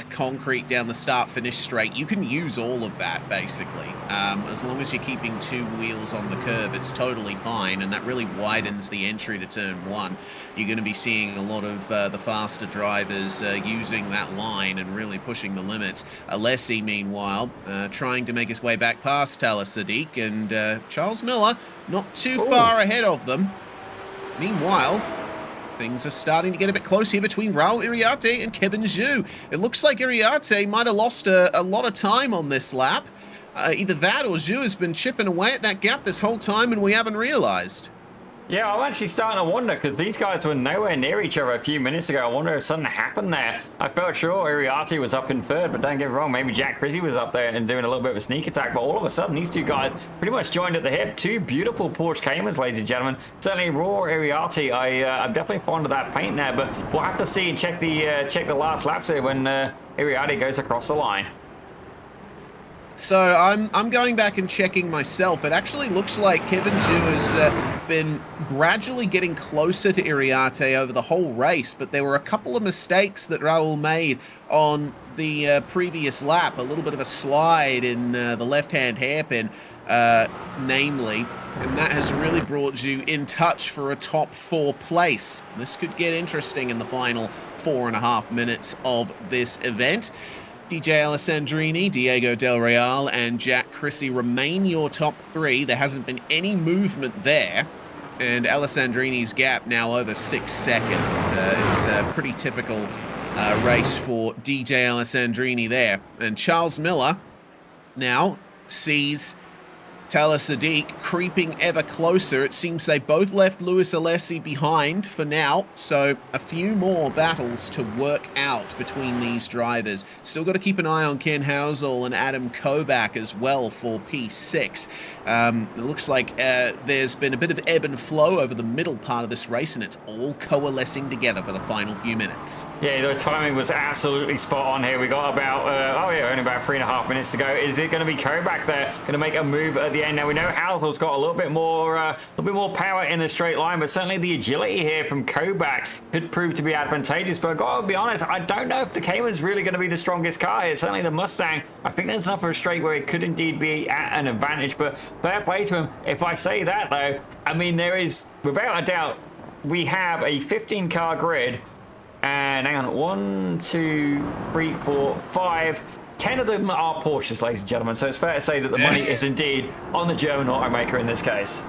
concrete down the start-finish straight, you can use all of that, basically. As long as you're keeping 2 wheels on the curb, it's totally fine, and that really widens the entry to turn 1. You're going to be seeing a lot of the faster drivers using that line and really pushing the limits. Alessi, meanwhile, trying to make his way back past Taylor Sadiq, and Charles Miller not too far ahead of them. Meanwhile, things are starting to get a bit close here between Raul Iriarte and Kevin Zhu. It looks like Iriarte might have lost a lot of time on this lap. Either that or Zhu has been chipping away at that gap this whole time and we haven't realized. Yeah, I'm actually starting to wonder, because these guys were nowhere near each other a few minutes ago. I wonder if something happened there. I felt sure Iriarte was up in third, but don't get me wrong, maybe Jack Chrissy was up there and doing a little bit of a sneak attack, but all of a sudden, these two guys pretty much joined at the hip. 2 beautiful Porsche Caymans, ladies and gentlemen. Certainly raw Iriarte. I'm definitely fond of that paint there, but we'll have to see and check the last laps here when Iriarte goes across the line. So I'm going back and checking myself. It actually looks like Kevin Zhu has been gradually getting closer to Iriarte over the whole race, but there were a couple of mistakes that Raul made on the previous lap. A little bit of a slide in the left-hand hairpin, namely, and that has really brought Zhu in touch for a top 4 place. This could get interesting in the final 4.5 minutes of this event. DJ Alessandrini, Diego Del Real, and Jack Chrissy remain your top 3. There hasn't been any movement there. And Alessandrini's gap now over 6 seconds. It's a pretty typical race for DJ Alessandrini there. And Charles Miller now sees Taylor Sadiq creeping ever closer. It seems they both left Luis Alessi behind for now, so a few more battles to work out between these drivers. Still got to keep an eye on Ken Housel and Adam Kobach as well for P6. It looks like there's been a bit of ebb and flow over the middle part of this race, and it's all coalescing together for the final few minutes. Yeah, the timing was absolutely spot on here. We got about, only about 3.5 minutes to go. Is it going to be Kobach there, going to make a move at the end? Now we know Housel's got a little bit more power in the straight line, but certainly the agility here from Kobach could prove to be advantageous. But I've got to be honest, I don't know if the Cayman's really going to be the strongest car here. Certainly the Mustang, I think there's enough of a straight where it could indeed be at an advantage. But fair play to him. If I say that though, I mean there is without a doubt we have a 15-car grid, and hang on, 1, 2, 3, 4, 5. 10 of them are Porsches, ladies and gentlemen, so it's fair to say that the money is indeed on the German automaker in this case.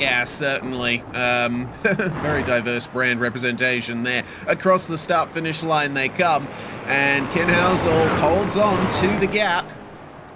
Yeah, certainly. Very diverse brand representation there. Across the start-finish line they come, and Ken Housel holds on to the gap,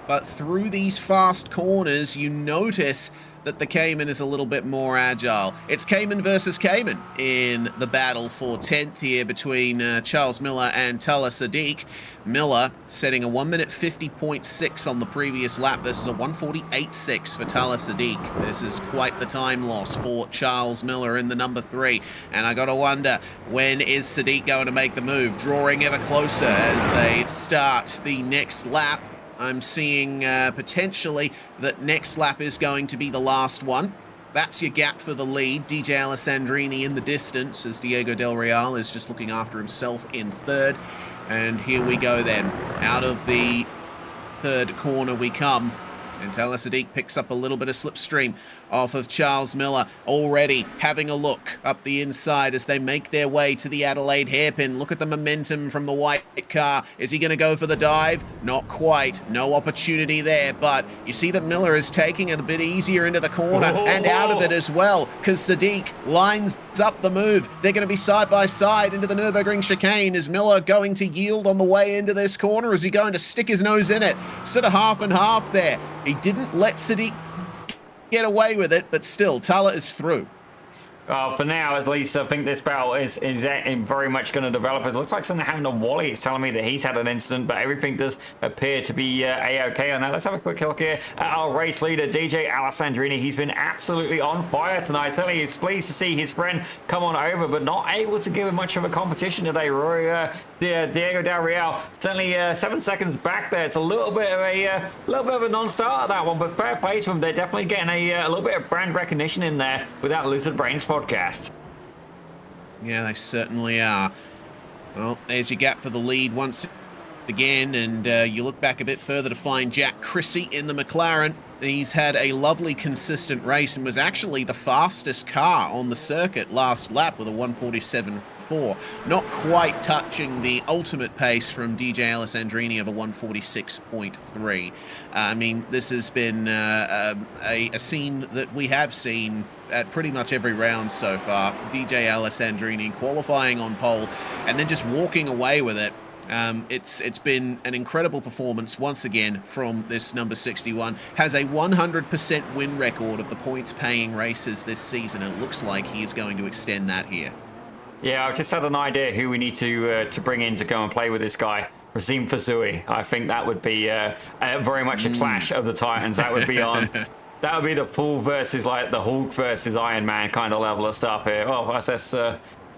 but through these fast corners, you notice that the Cayman is a little bit more agile. It's Cayman versus Cayman in the battle for 10th here between Charles Miller and Taylor Sadiq. Miller setting a 1 minute 50.6 on the previous lap versus a 148.6 for Taylor Sadiq. This is quite the time loss for Charles Miller in the number 3. And I gotta wonder, when is Sadiq going to make the move? Drawing ever closer as they start the next lap. I'm seeing potentially that next lap is going to be the last one. That's your gap for the lead. DJ Alessandrini in the distance as Diego Del Real is just looking after himself in third. And here we go then. Out of the third corner we come. And Taylor Sadiq picks up a little bit of slipstream off of Charles Miller, already having a look up the inside as they make their way to the Adelaide hairpin. Look at the momentum from the white car. Is he going to go for the dive? Not quite. No opportunity there, but you see that Miller is taking it a bit easier into the corner and out of it as well, because Sadiq lines up the move. They're going to be side by side into the Nürburgring chicane. Is Miller going to yield on the way into this corner? Is he going to stick his nose in it? Sort of half and half there. He didn't let Sadiq get away with it, but still, Taylor is through. For now, at least, I think this battle is very much going to develop. It looks like something happened to Wally. It's telling me that he's had an incident, but everything does appear to be A-OK on that. Let's have a quick look here at our race leader, DJ Alessandrini. He's been absolutely on fire tonight. Certainly, he's pleased to see his friend come on over, but not able to give him much of a competition today. Diego Del Real, certainly 7 seconds back there. It's a little bit of a non-starter, that one, but fair play to them. They're definitely getting a little bit of brand recognition in there with that Lizard Brains podcast. Yeah, they certainly are. Well, there's your gap for the lead once again, and you look back a bit further to find Jack Chrissy in the McLaren. He's had a lovely, consistent race and was actually the fastest car on the circuit last lap with a 147.4. Not quite touching the ultimate pace from DJ Alessandrini of a 146.3. I mean, this has been a scene that we have seen at pretty much every round so far. DJ Alessandrini qualifying on pole and then just walking away with it. It's been an incredible performance once again from this number 61. Has a 100% win record of the points-paying races this season. It looks like he's going to extend that here. Yeah, I've just had an idea who we need to bring in to go and play with this guy. Razim Fazui. I think that would be very much a clash of the Titans. That would be on. That would be the full versus like the Hulk versus Iron Man kind of level of stuff here. Well, let's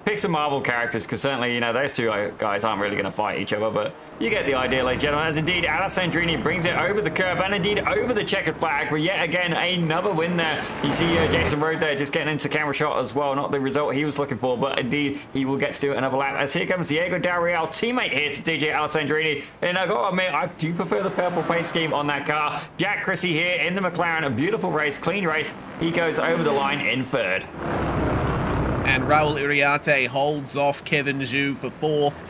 pick some Marvel characters, because certainly, you know, those two guys aren't really going to fight each other, but you get the idea, ladies and gentlemen, as indeed Alessandrini brings it over the curb and indeed over the checkered flag, but yet again, another win there. You see Jason Rode there just getting into camera shot as well, not the result he was looking for, but indeed, he will get to do another lap, as here comes Diego Del Real, teammate here to DJ Alessandrini, and I gotta admit, I do prefer the purple paint scheme on that car. Jack Chrissy here in the McLaren, a beautiful race, clean race, he goes over the line in third. And Raul Iriarte holds off Kevin Zhu for fourth.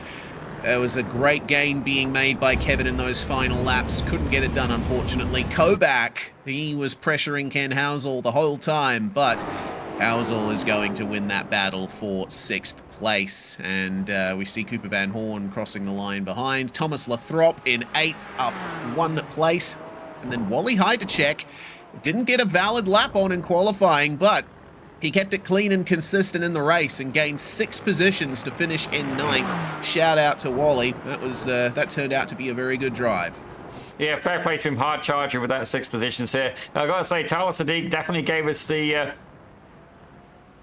There was a great gain being made by Kevin in those final laps. Couldn't get it done, unfortunately. Kobach, he was pressuring Ken Housel the whole time, but Housel is going to win that battle for 6th place. And we see Cooper Van Horn crossing the line behind. Thomas Lathrop in 8th, up 1 place. And then Wally Heidercheck didn't get a valid lap on in qualifying, but he kept it clean and consistent in the race and gained 6 positions to finish in 9th. Shout out to Wally. That turned out to be a very good drive. Yeah, fair play to him. Hard charger with that 6 positions here. I got to say, Tyler Sadiq definitely gave us the...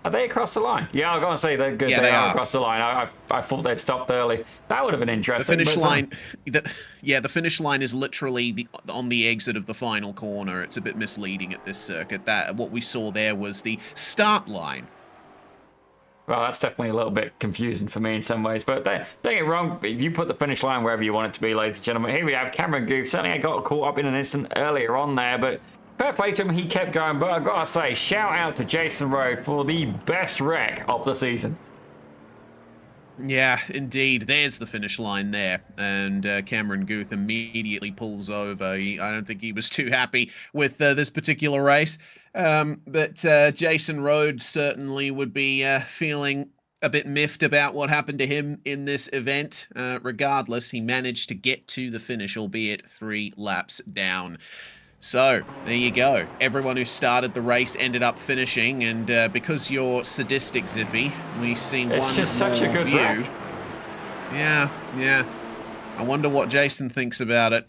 Are they across the line? Yeah, I'm going to say they're good. Yeah, they are across the line. I thought they'd stopped early. That would have been interesting. The finish line, the finish line is literally on the exit of the final corner. It's a bit misleading at this circuit. What we saw there was the start line. Well, that's definitely a little bit confusing for me in some ways. But don't get it wrong, if you put the finish line wherever you want it to be, ladies and gentlemen. Here we have Cameron Goof. Certainly I got caught up in an instant earlier on there, but fair play to him, he kept going. But I've got to say, shout out to Jason Rode for the best wreck of the season. Yeah, indeed. There's the finish line there. And Cameron Guth immediately pulls over. I don't think he was too happy with this particular race. But Jason Rhodes certainly would be feeling a bit miffed about what happened to him in this event. Regardless, he managed to get to the finish, albeit 3 laps down. So, there you go. Everyone who started the race ended up finishing, and because you're sadistic, Zippy, we see one more view. It's just such a good wreck. Yeah. I wonder what Jason thinks about it.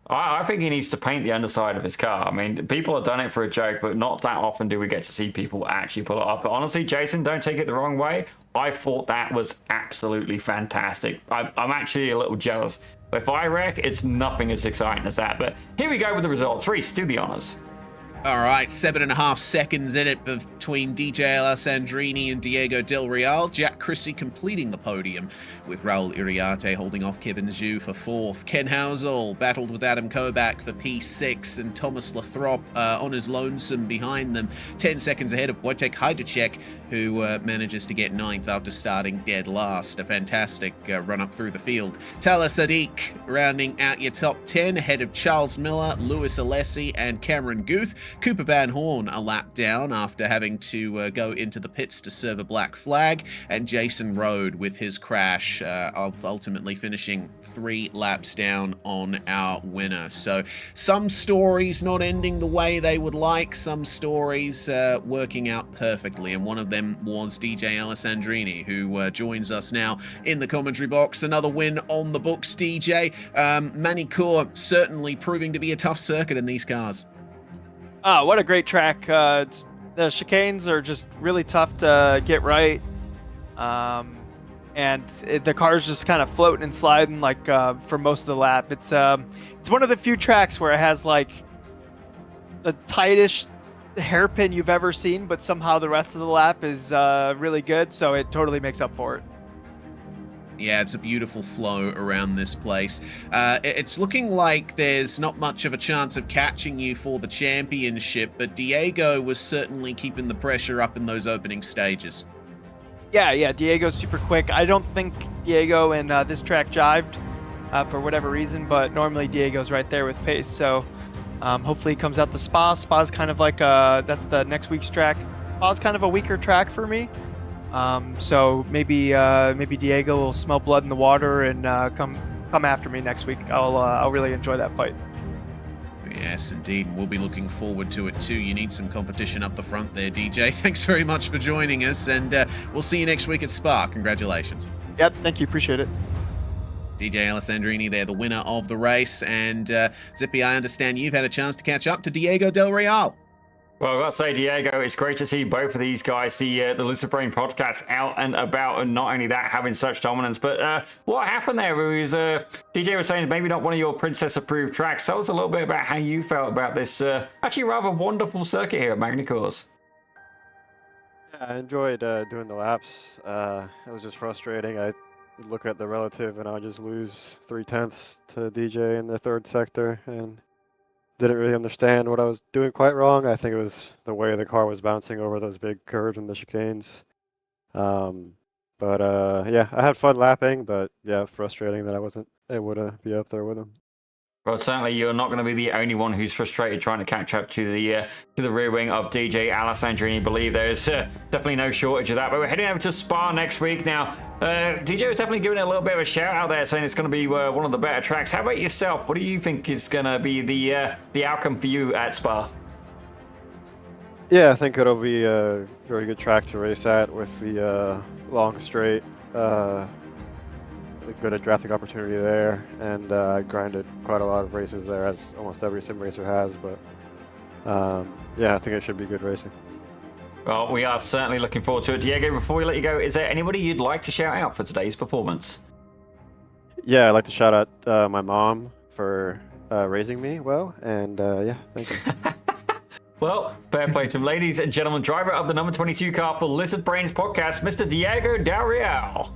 I think he needs to paint the underside of his car. I mean, people have done it for a joke, but not that often do we get to see people actually pull it off. But honestly, Jason, don't take it the wrong way. I thought that was absolutely fantastic. I'm actually a little jealous. If I wreck, it's nothing as exciting as that. But here we go with the results. Reese, do the honors. All right, 7.5 seconds in it between DJ Alessandrini and Diego Del Real. Jack Chrissy completing the podium, with Raul Iriarte holding off Kevin Zhu for 4th. Ken Housel battled with Adam Kobach for P6, and Thomas Lathrop on his lonesome behind them, 10 seconds ahead of Wojtek Heidercheck, who manages to get 9th after starting dead last. A fantastic run up through the field. Tyler Sadiq rounding out your top 10, ahead of Charles Miller, Lewis Alessi, and Cameron Guth. Cooper Van Horn a lap down after having to go into the pits to serve a black flag, and Jason Rode with his crash ultimately finishing 3 laps down on our winner. So some stories not ending the way they would like, some stories working out perfectly, and one of them was DJ Alessandrini, who joins us now in the commentary box. Another win on the books, DJ. Magny Cours certainly proving to be a tough circuit in these cars. Oh, what a great track. The chicanes are just really tough to get right. And the car's just kind of floating and sliding like for most of the lap. It's one of the few tracks where it has like the tightest hairpin you've ever seen, but somehow the rest of the lap is really good, so it totally makes up for it. Yeah, it's a beautiful flow around this place. It's looking like there's not much of a chance of catching you for the championship, but Diego was certainly keeping the pressure up in those opening stages. Yeah, Diego's super quick. I don't think Diego and this track jived for whatever reason, but normally Diego's right there with pace, so hopefully he comes out to Spa. Spa's kind of like, that's the next week's track. Spa's kind of a weaker track for me. So maybe Diego will smell blood in the water and come after me next week. I'll really enjoy that fight. Yes, indeed, and we'll be looking forward to it too. You need some competition up the front there, DJ. Thanks very much for joining us, and we'll see you next week at Spa. Congratulations. Yep, thank you, appreciate it. DJ Alessandrini there, the winner of the race, and Zippy, I understand you've had a chance to catch up to Diego Del Real. Well, I've got to say, Diego, it's great to see both of these guys, the Lizard Brain podcast, out and about, and not only that, having such dominance. But what happened there was DJ was saying maybe not one of your Princess-approved tracks. Tell us a little bit about how you felt about this actually rather wonderful circuit here at Magny Cours. Yeah, I enjoyed doing the laps. It was just frustrating. I would look at the relative, and I would just lose 3/10 to DJ in the third sector, and didn't really understand what I was doing quite wrong. I think it was the way the car was bouncing over those big curves and the chicanes. Yeah, I had fun lapping, but yeah, frustrating that I wasn't able to be up there with him. Well, certainly you're not going to be the only one who's frustrated trying to catch up to the rear wing of DJ Alessandrini. I believe there's definitely no shortage of that. But we're heading over to Spa next week now. DJ was definitely giving it a little bit of a shout out there, saying it's going to be one of the better tracks. How about yourself? What do you think is going to be the outcome for you at Spa? Yeah, I think it'll be a very good track to race at with the long straight. Good at drafting opportunity there, and I grinded quite a lot of races there, as almost every sim racer has. But yeah, I think it should be good racing. Well, we are certainly looking forward to it. Diego, before we let you go, is there anybody you'd like to shout out for today's performance? Yeah, I'd like to shout out my mom for raising me well, and yeah, thank you. Well, fair play to him. Ladies and gentlemen, driver of the number 22 car for Lizard Brains podcast, Mr. Diego Del Real.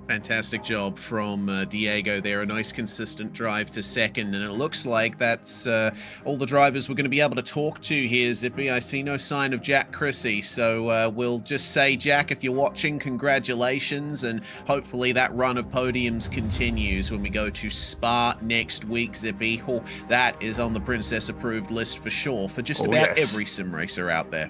Fantastic job from Diego there. A nice consistent drive to second, and it looks like that's all the drivers we're going to be able to talk to here, Zippy. I see no sign of Jack Chrissy, so we'll just say, Jack, if you're watching, congratulations, and hopefully that run of podiums continues when we go to Spa next week, Zippy. Oh, that is on the Princess approved list for sure for just about every sim racer out there.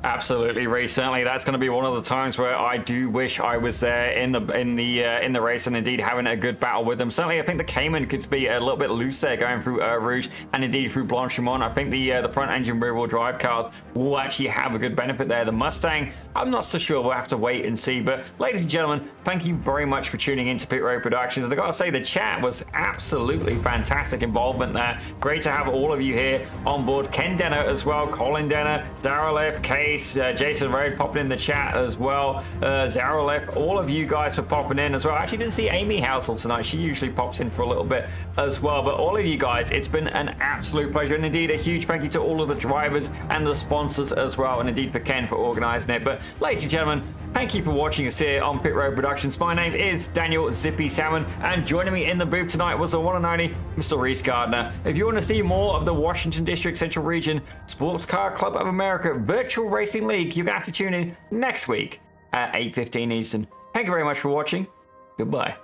Absolutely, Ray. Certainly, that's going to be one of the times where I do wish I was there in the race, and indeed having a good battle with them. Certainly, I think the Cayman could be a little bit loose there, going through Rouge and indeed through Blanchimont. I think the front engine rear wheel drive cars will actually have a good benefit there. The Mustang, I'm not so sure. We'll have to wait and see. But ladies and gentlemen, thank you very much for tuning into Pit Road Productions. And I got to say, the chat was absolutely fantastic involvement there. Great to have all of you here on board. Ken Denner as well, Colin Denner, Zaralev, Case, Jason Road popping in the chat as well, Zaralev, all of you guys for popping in as well. I actually didn't see Amy Housel tonight. She usually pops in for a little bit as well. But all of you guys, it's been an absolute pleasure, and indeed a huge thank you to all of the drivers and the sponsors as well, and indeed for Ken for organising it. But ladies and gentlemen, thank you for watching us here on Pit Road Productions. My name is Daniel Zippy Salmon, and joining me in the booth tonight was the one and only Mr. Reese Gardner. If you want to see more of the Washington District Central Region Sports Car Club of America Virtual Racing League, you're going to have to tune in next week at 8:15 Eastern. Thank you very much for watching. Goodbye.